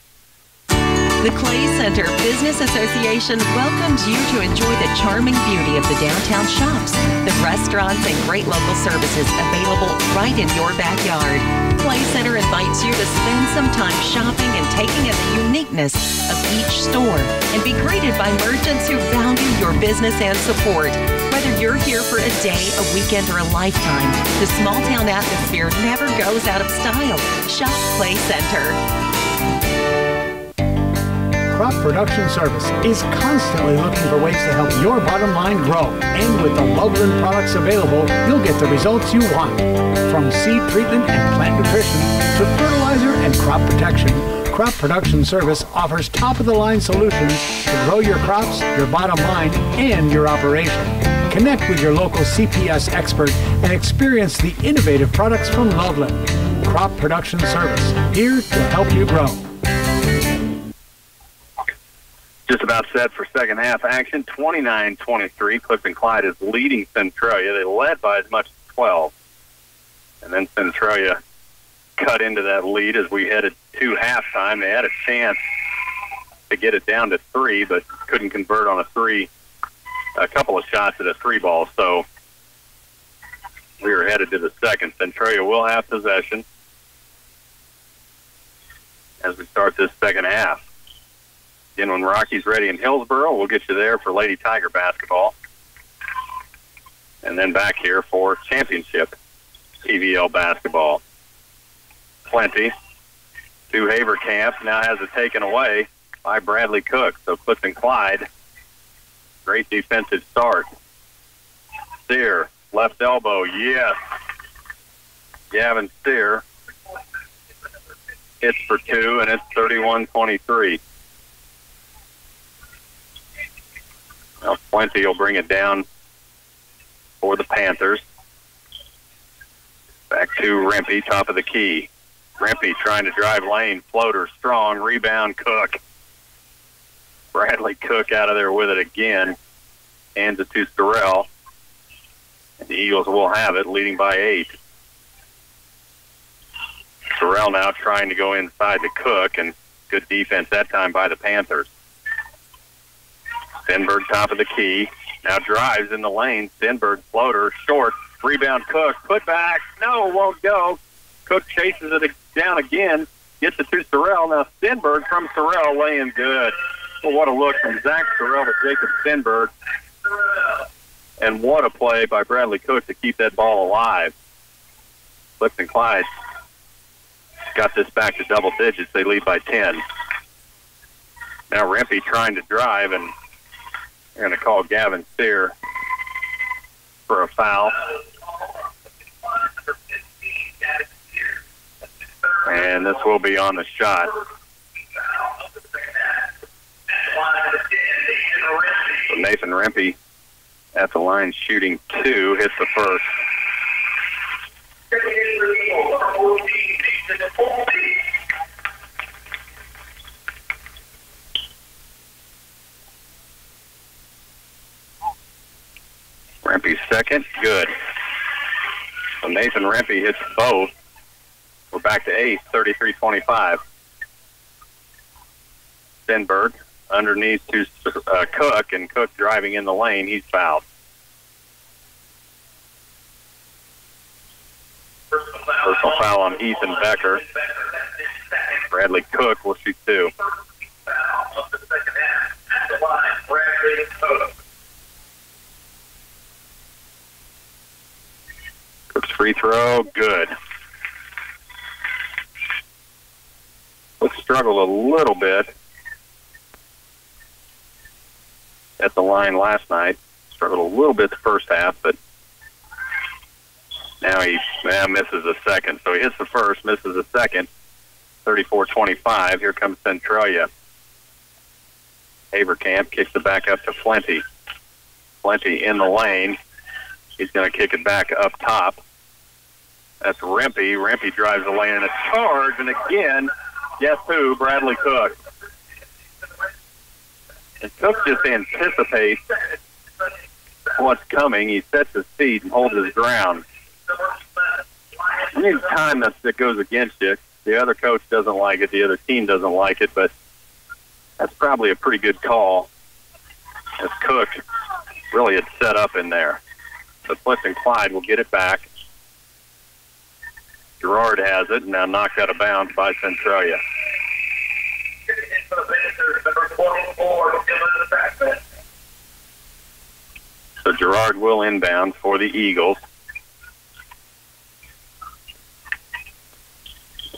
The Clay Center Business Association welcomes you to enjoy the charming beauty of the downtown shops, the restaurants, and great local services available right in your backyard. Clay Center invites you to spend some time shopping and taking in the uniqueness of each store and be greeted by merchants who value your business and support. Whether you're here for a day, a weekend, or a lifetime, the small town atmosphere never goes out of style. Shop Clay Center. Crop Production Service is constantly looking for ways to help your bottom line grow. And with the Loveland products available, you'll get the results you want. From seed treatment and plant nutrition to fertilizer and crop protection, Crop Production Service offers top-of-the-line solutions to grow your crops, your bottom line, and your operation. Connect with your local CPS expert and experience the innovative products from Loveland. Crop Production Service, here to help you grow. Just about set for second half action, 29-23. Clifton-Clyde is leading Centralia. They led by as much as 12. And then Centralia cut into that lead as we headed to halftime. They had a chance to get it down to 3, but couldn't convert on a couple of shots at a 3-ball. So we are headed to the second. Centralia will have possession as we start this second half. Again, when Rocky's ready in Hillsboro, we'll get you there for Lady Tiger basketball. And then back here for championship TVL basketball. Plenty to Haverkamp. Now has it taken away by Bradley Cook. So Clifton-Clyde, great defensive start. Steer, left elbow, yes. Gavin Steer hits for 2, and it's 31-23. Now Plenty will bring it down for the Panthers. Back to Rempe, top of the key. Rempe trying to drive lane, floater strong, rebound Cook. Bradley Cook out of there with it again. Hands it to Sorrell. And the Eagles will have it, leading by 8. Sorrell now trying to go inside to Cook, and good defense that time by the Panthers. Stenberg top of the key. Now drives in the lane. Stenberg floater, short. Rebound Cook. Put back. No, won't go. Cook chases it down again. Gets it to Sorrell. Now Stenberg from Sorrell laying good. Well, what a look from Zach Sorrell to Jacob Stenberg. And what a play by Bradley Cook to keep that ball alive. Clifton-Clyde got this back to double digits. They lead by 10. Now Rempe trying to drive, and they're going to call Gavin Steer for a foul. And this will be on the shot. So Nathan Rempe at the line shooting 2, hits the first. Rempe's second, good. So Nathan Rempe hits both. We're back to 8, 33-25. Stenberg underneath to Cook, and Cook driving in the lane. He's fouled. Personal foul on Ethan Becker. Bradley Cook will shoot 2. Cook's free throw, good. Cook struggled a little bit at the line last night. Struggled a little bit the first half, but now he misses a second. So he hits the first, misses a second. 34-25. Here comes Centralia. Haverkamp kicks it back up to Flenty. Flenty in the lane. He's going to kick it back up top. That's Rempe. Rempe drives the lane in a charge, and again, guess who? Bradley Cook. And Cook just anticipates what's coming. He sets his feet and holds his ground. Any time that goes against you, the other coach doesn't like it, the other team doesn't like it, but that's probably a pretty good call, as Cook really had set up in there. So Clifton-Clyde will get it back. Gerard has it, and now knocked out of bounds by Centralia. So Gerard will inbound for the Eagles.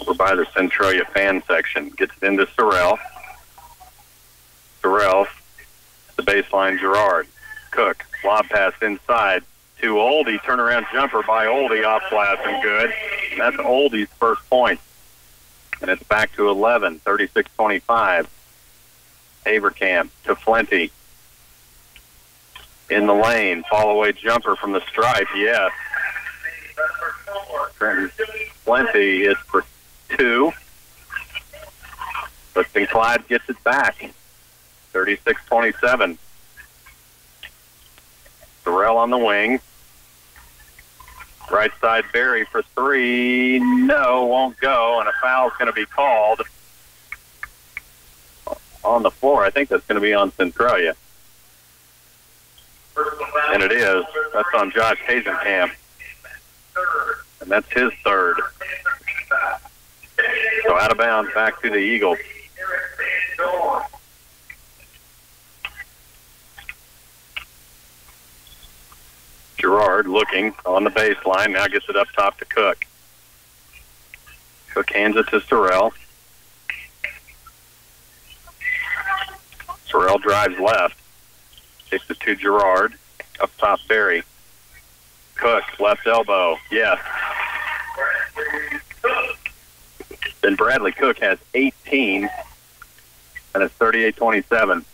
We're by the Centralia fan section. Gets it into Sorrell. Sorrell, the baseline, Gerard. Cook, lob pass inside to Oldie. Turnaround jumper by Oldie, off glass and good. And that's Oldie's first point. And it's back to 11, 36-25. Haverkamp to Flenty. In the lane, fall-away jumper from the stripe, yes. Flenty is for 2. Clifton-Clyde gets it back. 36-27. Sorrell on the wing. Right side, Berry for 3. No, won't go, and a foul's going to be called on the floor. I think that's going to be on Centralia. And it is. That's on Josh Hazenkamp. And that's his third. So out of bounds, back to the Eagles. Gerard looking on the baseline. Now gets it up top to Cook. Cook hands it to Sorrell. Sorrell drives left. Takes it to Gerard. Up top, Berry. Cook, left elbow. Yes. Then Bradley Cook has 18, and it's 38-27.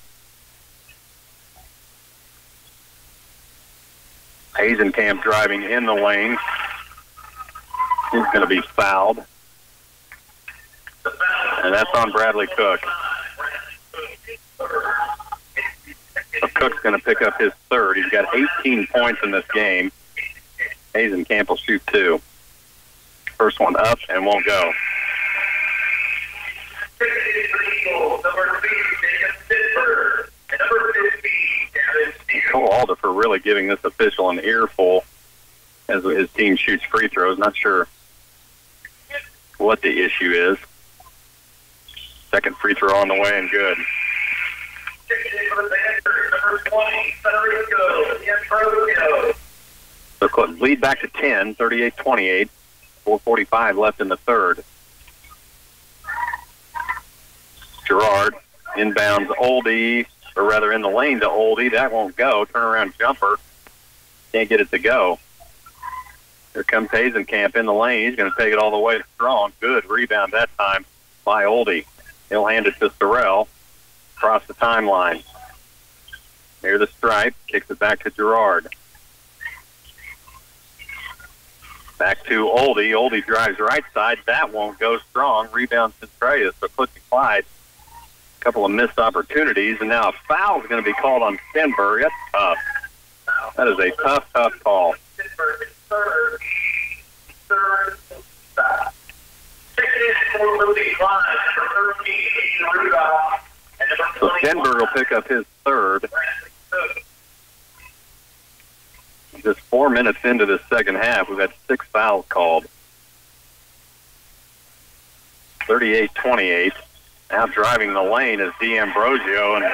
Hazenkamp driving in the lane. He's going to be fouled. And that's on Bradley Cook. So Cook's going to pick up his third. He's got 18 points in this game. Hazenkamp will shoot 2. First one up and won't go. Cole Alder for really giving this official an earful as his team shoots free throws. Not sure what the issue is. Second free throw on the way and good. So lead back to 10, 38-28. 4:45 left in the third. Gerard inbounds Oldie, or rather in the lane to Oldie. That won't go. Turnaround jumper. Can't get it to go. Here comes Hazenkamp in the lane. He's going to take it all the way strong. Good rebound that time by Oldie. He'll hand it to Sorrell across the timeline. Near the stripe. Kicks it back to Gerard. Back to Oldie. Oldie drives right side. That won't go strong. Rebound Centralia. So Clifton-Clyde. A couple of missed opportunities. And now a foul is going to be called on Stenberg. That's tough. That is a tough, tough call. So Stenberg will pick up his third. Just 4 minutes into the second half, we've had 6 fouls called. 38-28. Now driving the lane is D'Ambrosio, and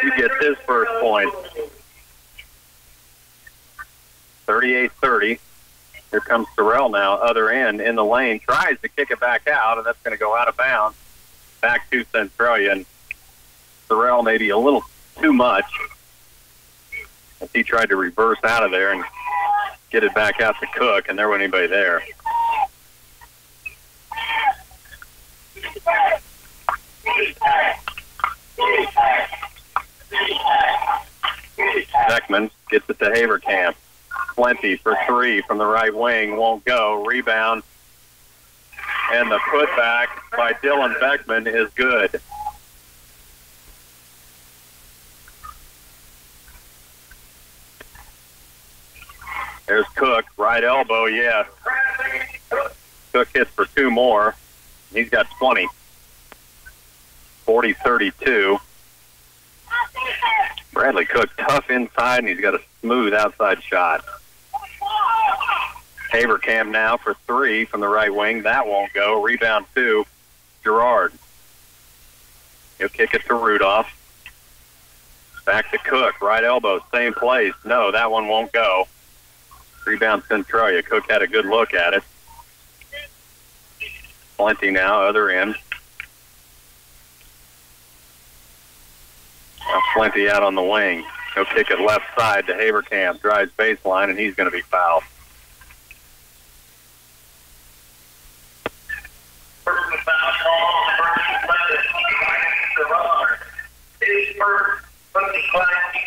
he gets his first point. 38-30. Here comes Sorrell now, other end in the lane. Tries to kick it back out, and that's going to go out of bounds. Back to Centralia, and Sorrell maybe a little too much as he tried to reverse out of there and get it back out to Cook, and there wasn't anybody there. Beckman gets it to Haverkamp. Plenty for three from the right wing. Won't go. Rebound. And the putback by Dylan Beckman is good. There's Cook. Right elbow, yes. Cook hits for 2 more. He's got 20. 40-32. Bradley Cook tough inside, and he's got a smooth outside shot. Haverkamp now for 3 from the right wing. That won't go. Rebound 2. Gerard. He'll kick it to Rudolph. Back to Cook. Right elbow. Same place. No, that one won't go. Rebound Centralia. Cook had a good look at it. Plenty now. Other end. Plenty out on the wing. He'll kick it left side to Haverkamp. Drives baseline, and he's going to be fouled.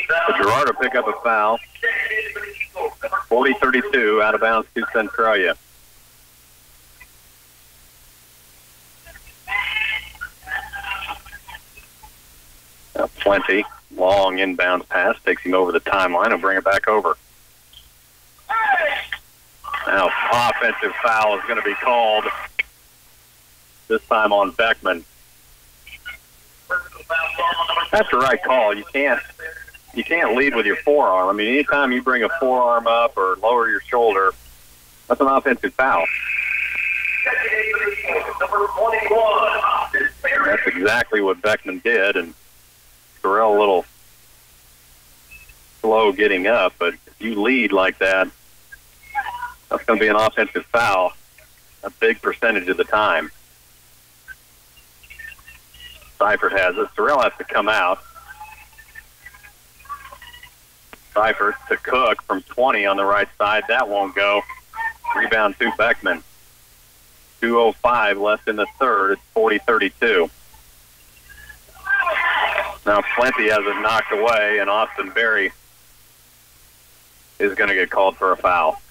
So Gerard will pick up a foul. 40-32, out of bounds to Centralia. Plenty. Long inbounds pass. Takes him over the timeline and bring it back over. Now, offensive foul is going to be called. This time on Beckman. That's the right call. You can't lead with your forearm. I mean, anytime you bring a forearm up or lower your shoulder, that's an offensive foul. That's exactly what Beckman did, and Terrell a little slow getting up, but if you lead like that, that's going to be an offensive foul a big percentage of the time. Seifert has it. Terrell has to come out. Seifert to Cook from 20 on the right side. That won't go. Rebound to Beckman. 2:05 left in the third. It's 40-32. Now Plenty has it knocked away, and Austin Berry is going to get called for a foul.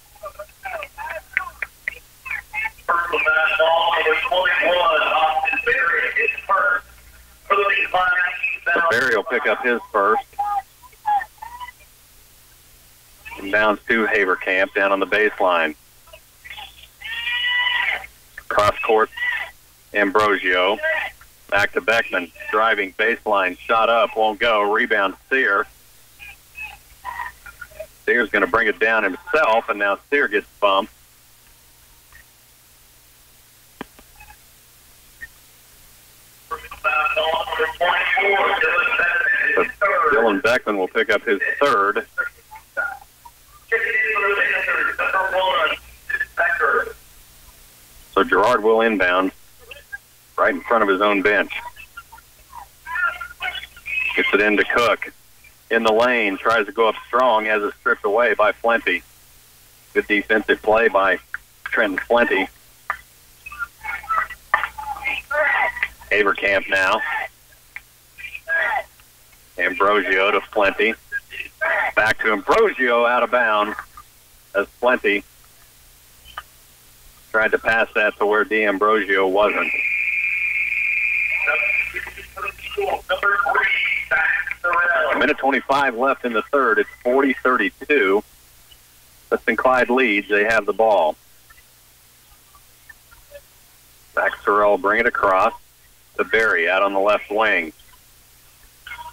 So Berry will pick up his first. Inbounds to Haverkamp down on the baseline. Cross court, Ambrosio. Back to Beckman. Driving baseline. Shot up. Won't go. Rebound Sear. Sear's going to bring it down himself, and now Sear gets bumped. So Dylan Beckman will pick up his third. So Girard will inbound right in front of his own bench. Gets it into Cook. In the lane, tries to go up strong, has it stripped away by Plenty. Good defensive play by Trenton Plenty. Haverkamp now. Ambrosio to Plenty. Back to Ambrosio, out of bounds as Plenty tried to pass that to where D'Ambrosio wasn't. A minute 25 left in the third. It's 40-32. Clifton-Clyde leads. They have the ball. Maxwell bring it across to Berry out on the left wing.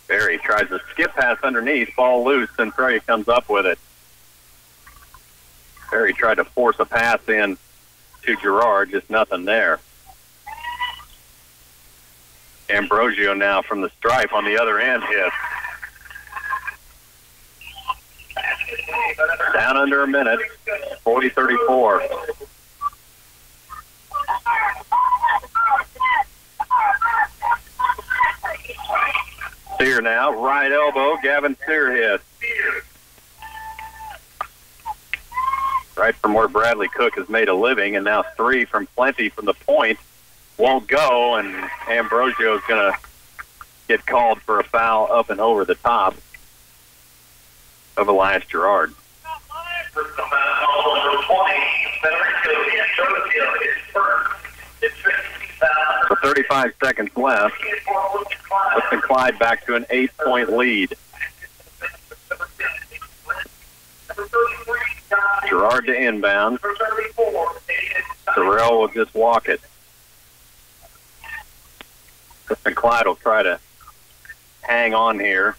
Berry tries to skip pass underneath, ball loose, Centralia comes up with it. Berry tried to force a pass in to Girard, just nothing there. Ambrosio now from the stripe on the other end hits. Down under a minute, 40-34. Sear now, right elbow, Gavin Sear hits. Right from where Bradley Cook has made a living, and now three from Plenty from the point. Won't go, and Ambrosio is going to get called for a foul up and over the top of Elias Girard. So 35 seconds left. Clifton-Clyde back to an 8-point lead. Girard to inbound. Terrell will just walk it. Clifton-Clyde will try to hang on here,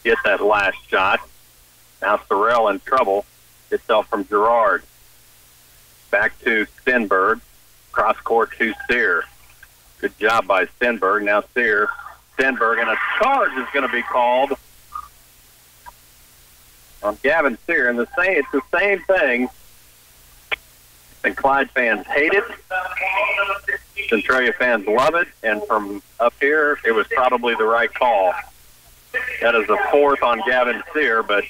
get that last shot. Now Sorrell in trouble. Gets help from Girard. Back to Stenberg. Cross court to Sear. Good job by Stenberg. Now Sear. Stenberg, and a charge is going to be called on Gavin Sear. And it's the same thing. And Clyde fans hate it. Centralia fans love it. And from up here, it was probably the right call. That is the fourth on Gavin Sear, but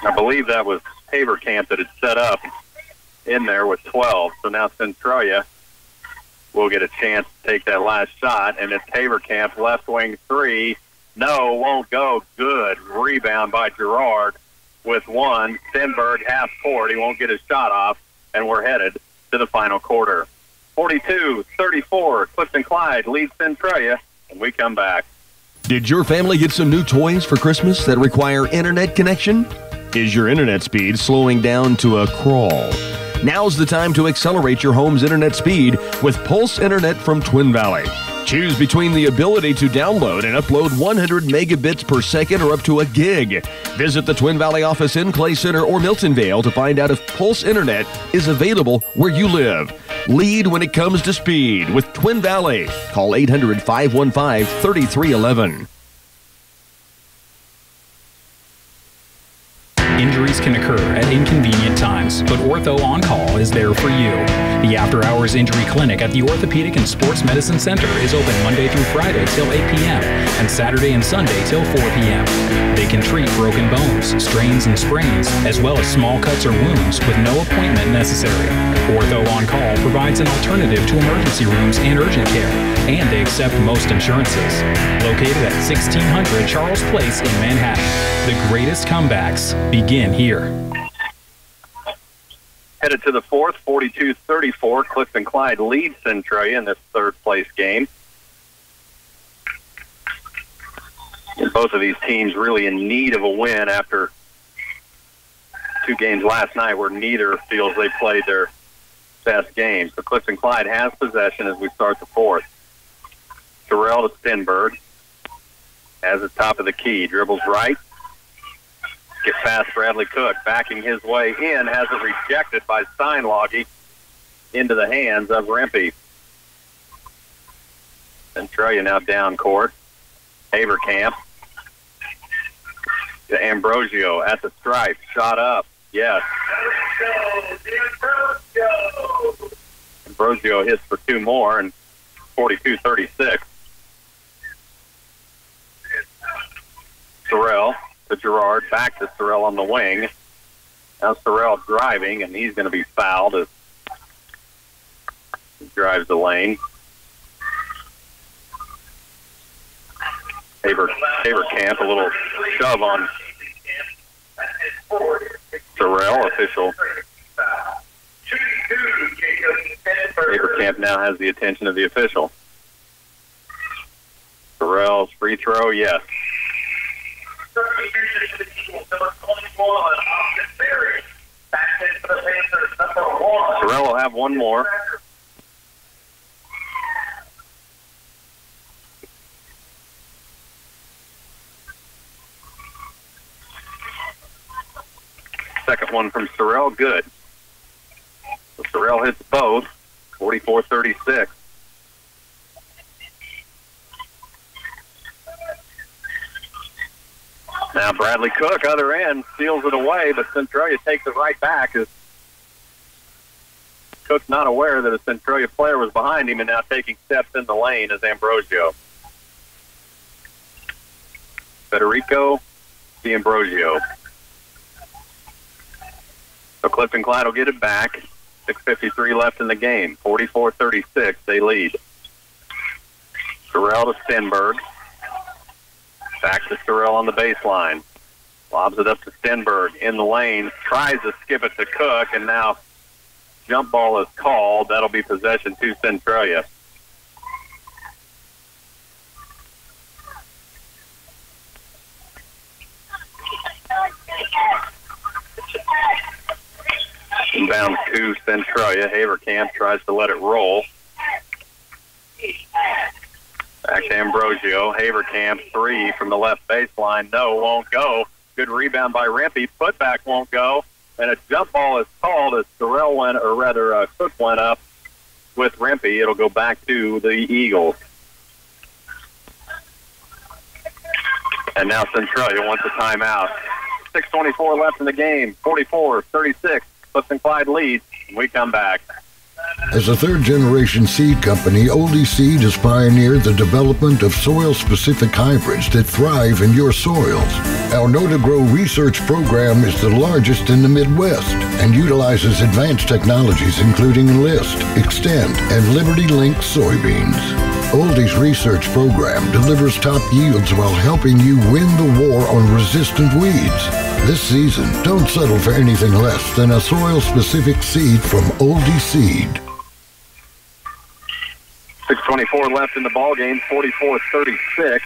I believe that was Haverkamp that had set up in there with 12. So now Centralia will get a chance to take that last shot, and it's Haverkamp, left wing three. No, won't go. Good rebound by Girard with one. Stenberg half court. He won't get his shot off, and we're headed to the final quarter. 42-34, Clifton-Clyde leads Centralia, and we come back. Did your family get some new toys for Christmas that require internet connection? Is your internet speed slowing down to a crawl? Now's the time to accelerate your home's internet speed with Pulse Internet from Twin Valley. Choose between the ability to download and upload 100 megabits per second or up to a gig. Visit the Twin Valley office in Clay Center or Miltonvale to find out if Pulse Internet is available where you live. Lead when it comes to speed with Twin Valley. Call 800-515-3311. Injuries can occur at inconvenient times, but Ortho On Call is there for you. The After Hours Injury Clinic at the Orthopedic and Sports Medicine Center is open Monday through Friday till 8 p.m. and Saturday and Sunday till 4 p.m. They can treat broken bones, strains and sprains, as well as small cuts or wounds with no appointment necessary. Ortho On Call provides an alternative to emergency rooms and urgent care, and they accept most insurances. Located at 1600 Charles Place in Manhattan. The greatest comebacks begin here. Headed to the fourth, 42-34. Clifton-Clyde leads Centralia in this third-place game. And both of these teams really in need of a win after two games last night where neither feels they played their best game. So Clifton-Clyde has possession as we start the fourth. Terrell to Stenberg. Has the top of the key. Dribbles right. Get past Bradley Cook. Backing his way in. Has it rejected by Steinlage into the hands of Rempe. Centralia now down court. Haverkamp to Ambrosio at the stripe. Shot up. Yes. Ambrosio hits for 2 more, and 42-36. Sorrell to Gerard. Back to Sorrell on the wing. Now Sorrell driving, and he's going to be fouled as he drives the lane. Haverkamp, a little shove on Sorrell. Official. Haverkamp now has the attention of the official. Sorrell's free throw, yes. Sorrell will have one more. Second one from Sorrell, good. So Sorrell hits both, 44-36. Now Bradley Cook, other end, steals it away, but Centralia takes it right back. As Cook's not aware that a Centralia player was behind him and now taking steps in the lane as Ambrosio. Federico D'Ambrosio. So Clifton-Clyde will get it back. 6:53 left in the game. 44-36, they lead. Sorrell to Stenberg. Back to Sorrell on the baseline. Lobs it up to Stenberg in the lane. Tries to skip it to Cook, and now jump ball is called. That'll be possession to Centralia. Inbound to Centralia. Haverkamp tries to let it roll. Back to Ambrosio. Haverkamp, 3 from the left baseline. No, won't go. Good rebound by Rempe. Putback won't go. And a jump ball is called as Sorrell went, or rather Cook went up with Rempe. It'll go back to the Eagles. And now Centralia wants a timeout. 6:24 left in the game. 44-36. Clifton-Clyde leads. We come back. As a third-generation seed company, Oldie Seed has pioneered the development of soil-specific hybrids that thrive in your soils. Our Know to Grow research program is the largest in the Midwest and utilizes advanced technologies including Enlist, Extend, and Liberty Link soybeans. Oldie's research program delivers top yields while helping you win the war on resistant weeds. This season, don't settle for anything less than a soil-specific seed from Oldie Seed. 6:24 left in the ballgame, 44-36.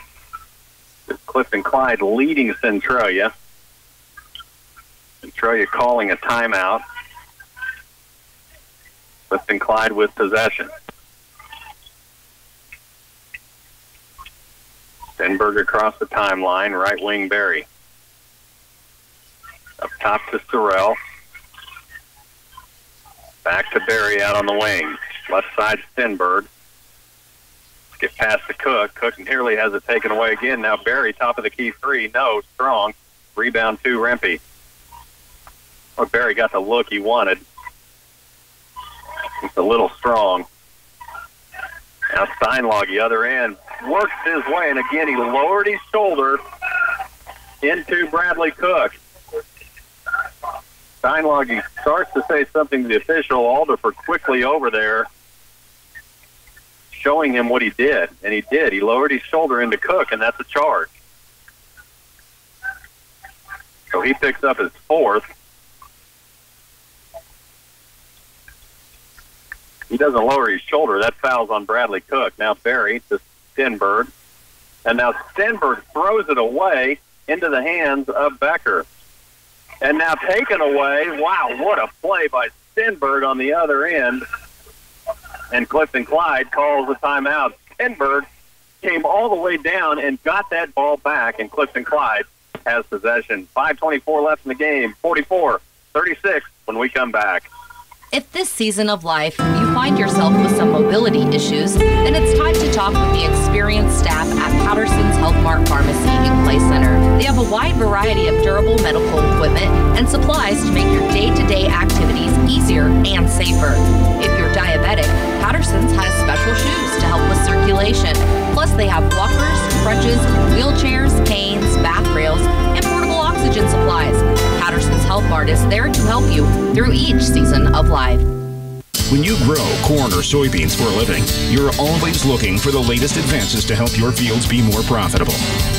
Clifton-Clyde leading Centralia. Centralia calling a timeout. Clifton-Clyde with possession. Stenberg across the timeline, right wing Berry. Up top to Sorrell. Back to Berry out on the wing. Left side Stenberg. Get past to Cook. Cook nearly has it taken away again. Now Berry, top of the key 3. No, strong. Rebound to Rempe. Well, Berry got the look he wanted. It's a little strong. Now Steinlog, the other end, works his way, and again he lowered his shoulder into Bradley Cook. Steinlog, he starts to say something to the official. Alderfer quickly over there, showing him what he did, and he did. He lowered his shoulder into Cook, and that's a charge. So he picks up his 4th. He doesn't lower his shoulder. That foul's on Bradley Cook. Now Berry to Stenberg. And now Stenberg throws it away into the hands of Becker. And now taken away. Wow, what a play by Stenberg on the other end. And Clifton-Clyde calls a timeout. Stenberg came all the way down and got that ball back, and Clifton-Clyde has possession. 5:24 left in the game. 44-36 when we come back. If this season of life you find yourself with some mobility issues, then it's time to talk with the experienced staff at Patterson's Health Mart Pharmacy in Clay Center. They have a wide variety of durable medical equipment and supplies to make your day-to-day activities easier and safer. If you're diabetic, Patterson's has special shoes to help with circulation. Plus, they have walkers, crutches, wheelchairs, canes, bath rails, and portable oxygen supplies. Patterson's Health Mart is there to help you through each season of life. When you grow corn or soybeans for a living, you're always looking for the latest advances to help your fields be more profitable.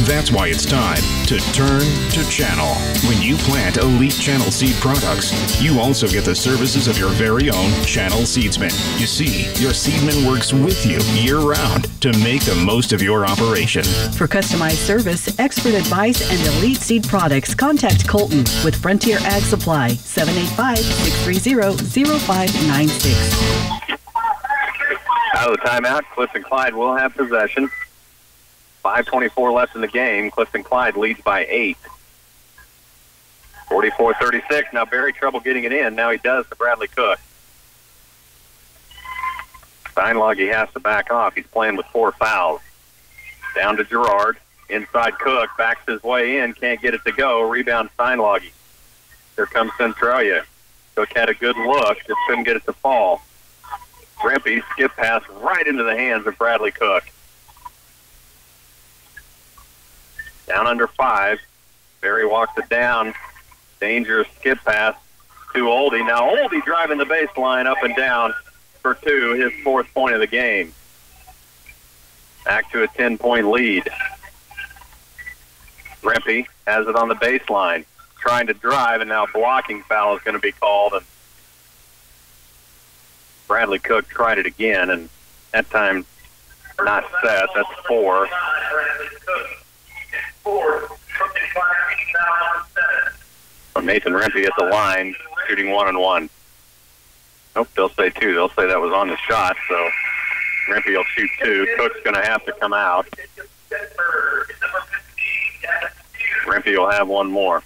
That's why it's time to turn to Channel. When you plant elite Channel seed products, you also get the services of your very own Channel seedsman. You see, your seedman works with you year-round to make the most of your operation. For customized service, expert advice, and elite seed products, contact Colton with Frontier Ag Supply, 785-630-0596. Out of the timeout, Clifton-Clyde will have possession. 5:24 left in the game. Clifton-Clyde leads by 8. 44-36. Now Barry trouble getting it in. Now he does to Bradley Cook. Steinlage has to back off. He's playing with 4 fouls. Down to Gerard. Inside Cook. Backs his way in. Can't get it to go. Rebound Steinlage. Here comes Centralia. Cook had a good look. Just couldn't get it to fall. Rempe skip pass right into the hands of Bradley Cook. Down under 5. Barry walks it down. Dangerous skip pass to Oldie. Now Oldie driving the baseline up and down for 2, his 4th point of the game. Back to a 10-point lead. Rempe has it on the baseline, trying to drive, and now blocking foul is going to be called. And Bradley Cook tried it again, and that time not set. That's 4. Nathan Rempe at the line, shooting 1-and-1. Nope, they'll say 2. They'll say that was on the shot, so Rempe will shoot 2. Cook's going to have to come out. Rempe will have one more.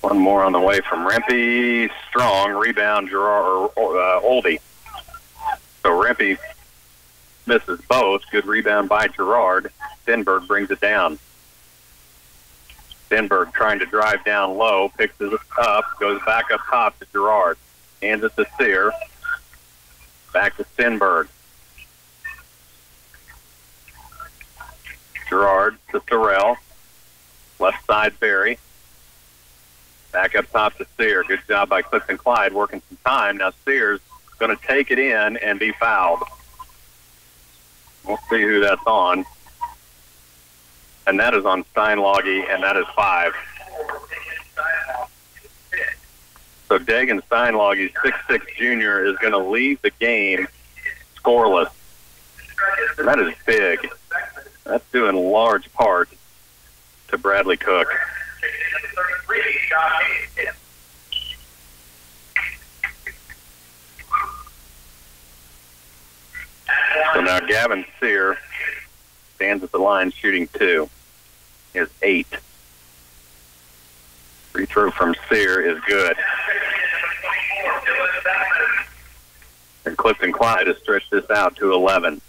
One more on the way from Rempe. Strong rebound, Gerard Oldie. So Rempe misses both. Good rebound by Gerard. Stenberg brings it down. Stenberg trying to drive down low, picks it up, goes back up top to Gerard. Hands it to Sear. Back to Stenberg. Gerard to Terrell. Left side Barry. Back up top to Sear. Good job by Clifton-Clyde working some time. Now Sear's going to take it in and be fouled. We'll see who that's on. And that is on Steinlage, and that is 5. So Dagan Steinlage, 6'6" junior, is going to leave the game scoreless. That is big. That's due in large part to Bradley Cook. So now Gavin Sear stands at the line shooting 2. He has 8. Free throw from Sear is good. And Clifton-Clyde has stretched this out to 11.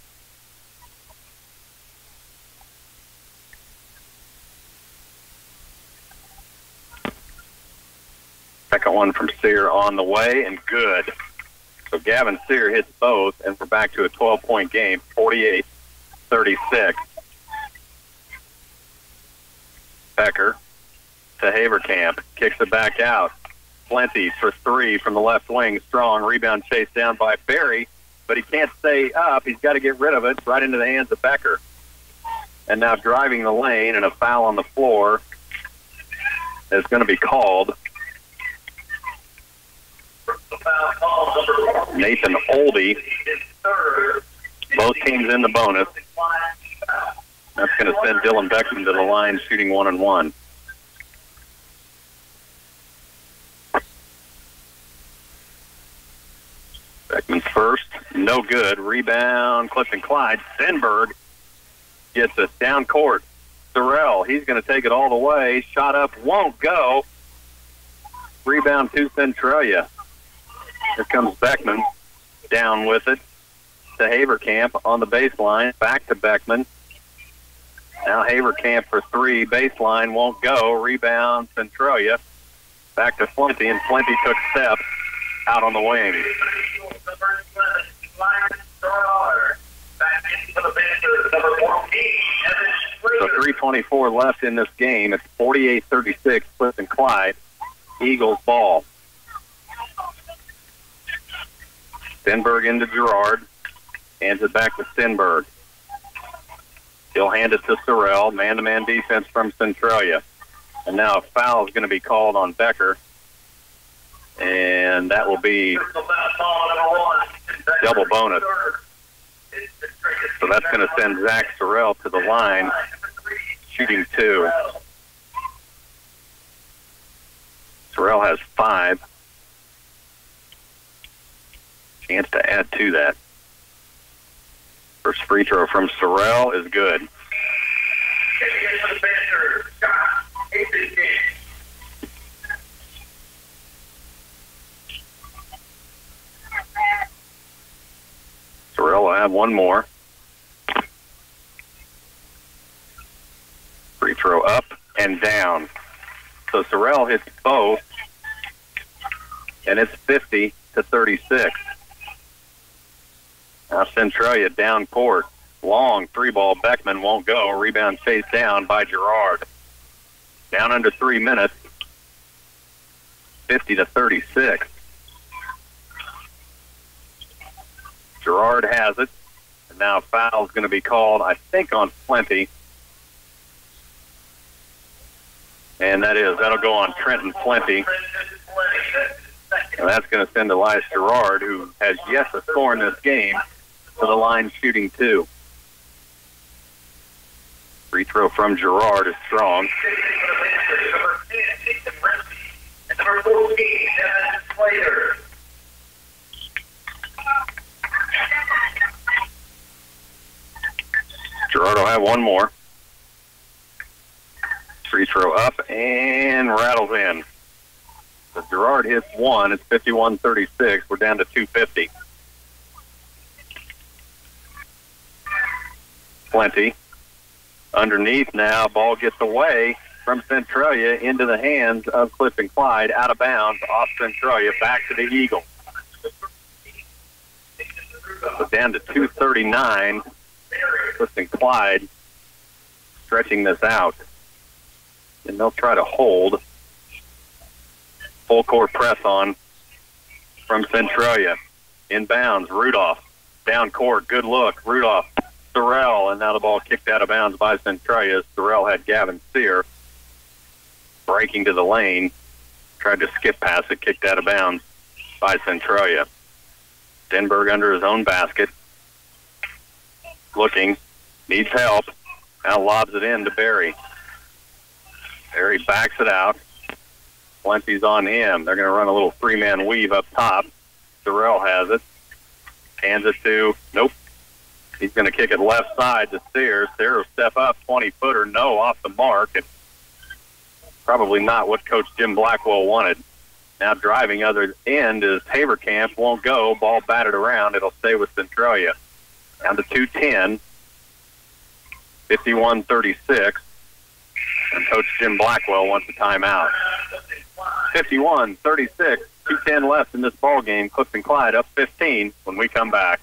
Second one from Sear on the way, and good. So Gavin Sear hits both, and we're back to a 12-point game, 48-36. Becker to Haverkamp, kicks it back out. Plenty for 3 from the left wing, strong. Rebound chased down by Barry, but he can't stay up. He's got to get rid of it right into the hands of Becker. And now driving the lane, and a foul on the floor is going to be called. Nathan Oldie. Both teams in the bonus. That's going to send Dylan Beckman to the line shooting 1-and-1. Beckman's first. No good. Rebound. Clifton-Clyde. Stenberg gets us down court. Sorrell. He's going to take it all the way. Shot up, won't go. Rebound to Centralia. Here comes Beckman down with it to Haverkamp on the baseline. Back to Beckman. Now Haverkamp for three. Baseline won't go. Rebound Centralia. Back to Flinty, and Flinty took steps out on the wing. So 3:24 left in this game. It's 48-36, Clifton-Clyde. Eagles ball. Stenberg into Gerard. Hands it back to Stenberg. He'll hand it to Sorrell. Man-to-man defense from Centralia. And now a foul is going to be called on Becker. And that will be double bonus. So that's going to send Zach Sorrell to the line, shooting 2. Sorrell has 5. Chance to add to that. First free throw from Sorrell is good. Sorrell will have one more. Free throw up and down. So Sorrell hits both, and it's 50-36. Now Centralia down court. Long three ball. Beckman won't go. Rebound chased down by Gerard. Down under 3 minutes. 50-36. Gerard has it. And now a foul is going to be called, I think, on Flinty. And that'll go on Trenton Flinty. And that's going to send Elias Gerard, who has yet to score in this game, to the line shooting 2. Free throw from Gerard is strong. Number 14, Slater. Gerard will have one more. Free throw up and rattles in. So Gerard hits one. It's 51-36. We're down to 2:50. Plenty. Underneath now, ball gets away from Centralia into the hands of Clifton-Clyde, out of bounds, off Centralia, back to the Eagles. So down to 2:39. Clifton-Clyde stretching this out. And they'll try to hold. Full court press on from Centralia. Inbounds, Rudolph. Down court, good look. Rudolph, Sorrell, and now the ball kicked out of bounds by Centralia. Sorrell had Gavin Sear breaking to the lane. Tried to skip past it, kicked out of bounds by Centralia. Stenberg under his own basket. Looking, needs help. Now lobs it in to Barry. Barry backs it out. Plenty's on him. They're going to run a little three-man weave up top. Sorrell has it. Hands it to, nope. He's going to kick it left side to Sears. Sears will step up, 20-footer, no, off the mark. And probably not what Coach Jim Blackwell wanted. Now driving other end is Haverkamp. Won't go. Ball batted around. It'll stay with Centralia. Down to 2:10. 51-36. And Coach Jim Blackwell wants a timeout. 51-36. 2:10 left in this ball game. Clifton-Clyde up 15 when we come back.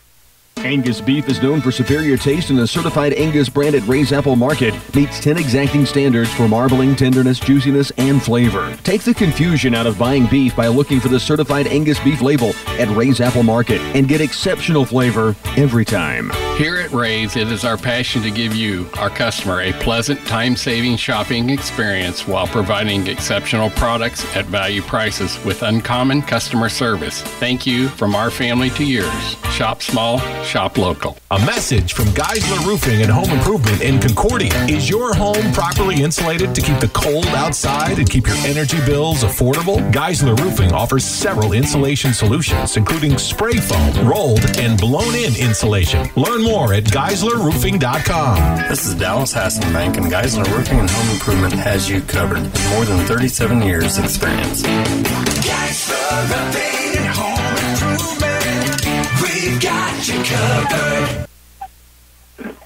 Angus beef is known for superior taste, and the certified Angus brand at Ray's Apple Market meets 10 exacting standards for marbling, tenderness, juiciness, and flavor. Take the confusion out of buying beef by looking for the certified Angus beef label at Ray's Apple Market and get exceptional flavor every time. Here at Ray's, it is our passion to give you, our customer, a pleasant, time-saving shopping experience while providing exceptional products at value prices with uncommon customer service. Thank you from our family to yours. Shop small, shop local. A message from Geisler Roofing and Home Improvement in Concordia. Is your home properly insulated to keep the cold outside and keep your energy bills affordable? Geisler Roofing offers several insulation solutions, including spray foam, rolled, and blown-in insulation. Learn more at GeislerRoofing.com. This is Dallas Hasselbank, and Geisler Roofing and Home Improvement has you covered. More than 37 years experience. Geisler Roofing and Home Improvement, we've got you covered.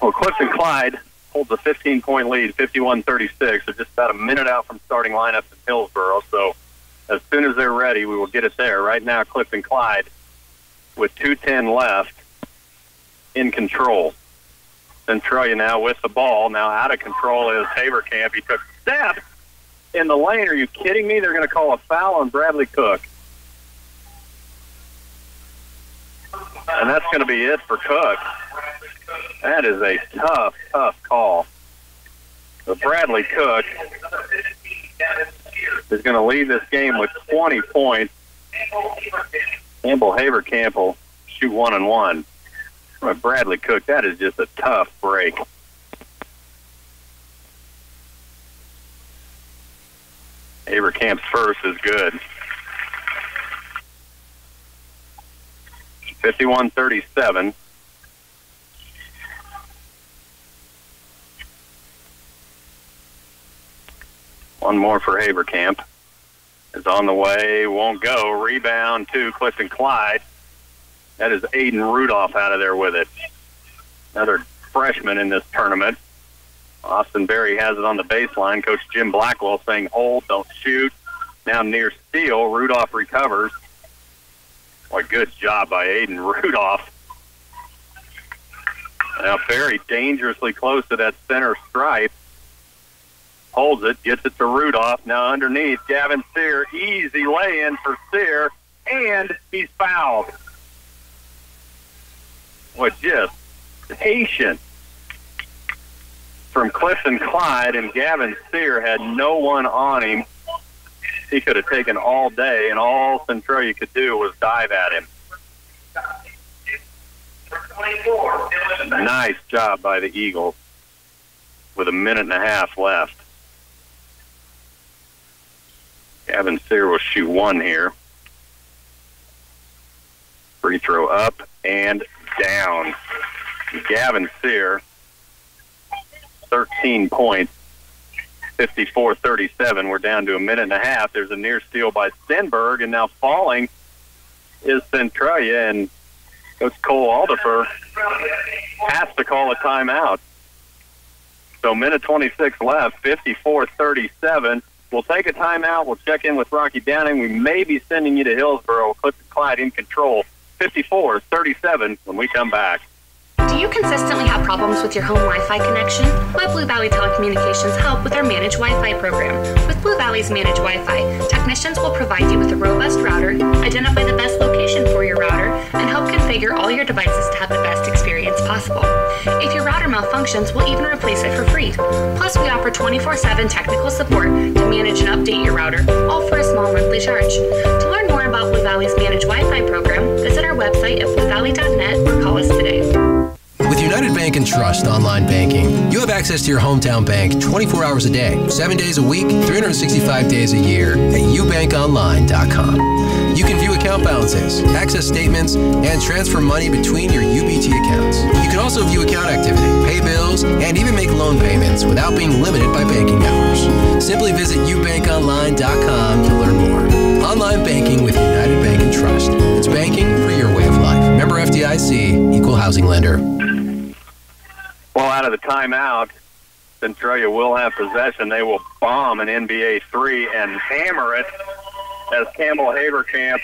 Well, Clifton-Clyde holds a 15-point lead, 51-36. They're just about a minute out from starting lineups in Hillsboro. So as soon as they're ready, we will get it there. Right now, Clifton-Clyde with 2:10 left in control. Centralia now with the ball. Now out of control is Haberkamp. He took steps in the lane. Are you kidding me? They're going to call a foul on Bradley Cook. And that's going to be it for Cook. That is a tough, tough call. So Bradley Cook is going to lead this game with 20 points. Campbell Haberkamp will shoot 1-and-1. But Bradley Cook, that is just a tough break. Haberkamp's first is good. 51-37. One more for Haberkamp. Is on the way, won't go. Rebound to Clifton-Clyde. That is Aiden Rudolph out of there with it. Another freshman in this tournament. Austin Berry has it on the baseline. Coach Jim Blackwell saying hold, don't shoot. Now near steal. Rudolph recovers. Boy, good job by Aiden Rudolph. Now Berry dangerously close to that center stripe. Holds it, gets it to Rudolph. Now underneath, Gavin Sear. Easy lay-in for Sear, and he's fouled. What just patient from Clifton-Clyde, and Gavin Sear had no one on him. He could have taken all day, and all Centralia could do was dive at him. Nice job by the Eagles with a minute and a half left. Gavin Sear will shoot one here. Free throw up and down. Gavin Sear, 13 points, 54-37. We're down to a minute and a half. There's a near steal by Stenberg, and now falling is Centralia, and Coach Cole Alderfer has to call a timeout. So minute 26 left, 54-37. We'll take a timeout. We'll check in with Rocky Downing. We may be sending you to Hillsboro. Clifton-Clyde in control, 54-37 when we come back. Do you consistently have problems with your home Wi-Fi connection? Let Blue Valley Telecommunications help with our Managed Wi-Fi program. With Blue Valley's Managed Wi-Fi, technicians will provide you with a robust router, identify the best location for your router, and help configure all your devices to have the best experience possible. If your router malfunctions, we'll even replace it for free. Plus, we offer 24/7 technical support to manage and update your router, all for a small monthly charge. To learn more about Blue Valley's Managed Wi-Fi program, visit our website at bluevalley.net or call us today. With United Bank and Trust online banking, you have access to your hometown bank 24 hours a day, 7 days a week, 365 days a year at ubankonline.com. You can view account balances, access statements, and transfer money between your UBT accounts. You can also view account activity, pay bills, and even make loan payments without being limited by banking hours. Simply visit ubankonline.com to learn more. Online banking with United Bank and Trust. It's banking for your way of life. Member FDIC, Equal Housing Lender. Well, out of the timeout, Centralia will have possession. They will bomb an NBA three and hammer it as Campbell Haberkamp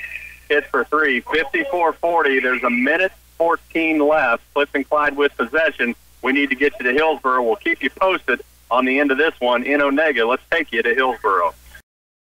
hits for three. 54-40. There's a minute 14 left. Clifton-Clyde with possession. We need to get you to Hillsboro. We'll keep you posted on the end of this one in Onega. Let's take you to Hillsboro.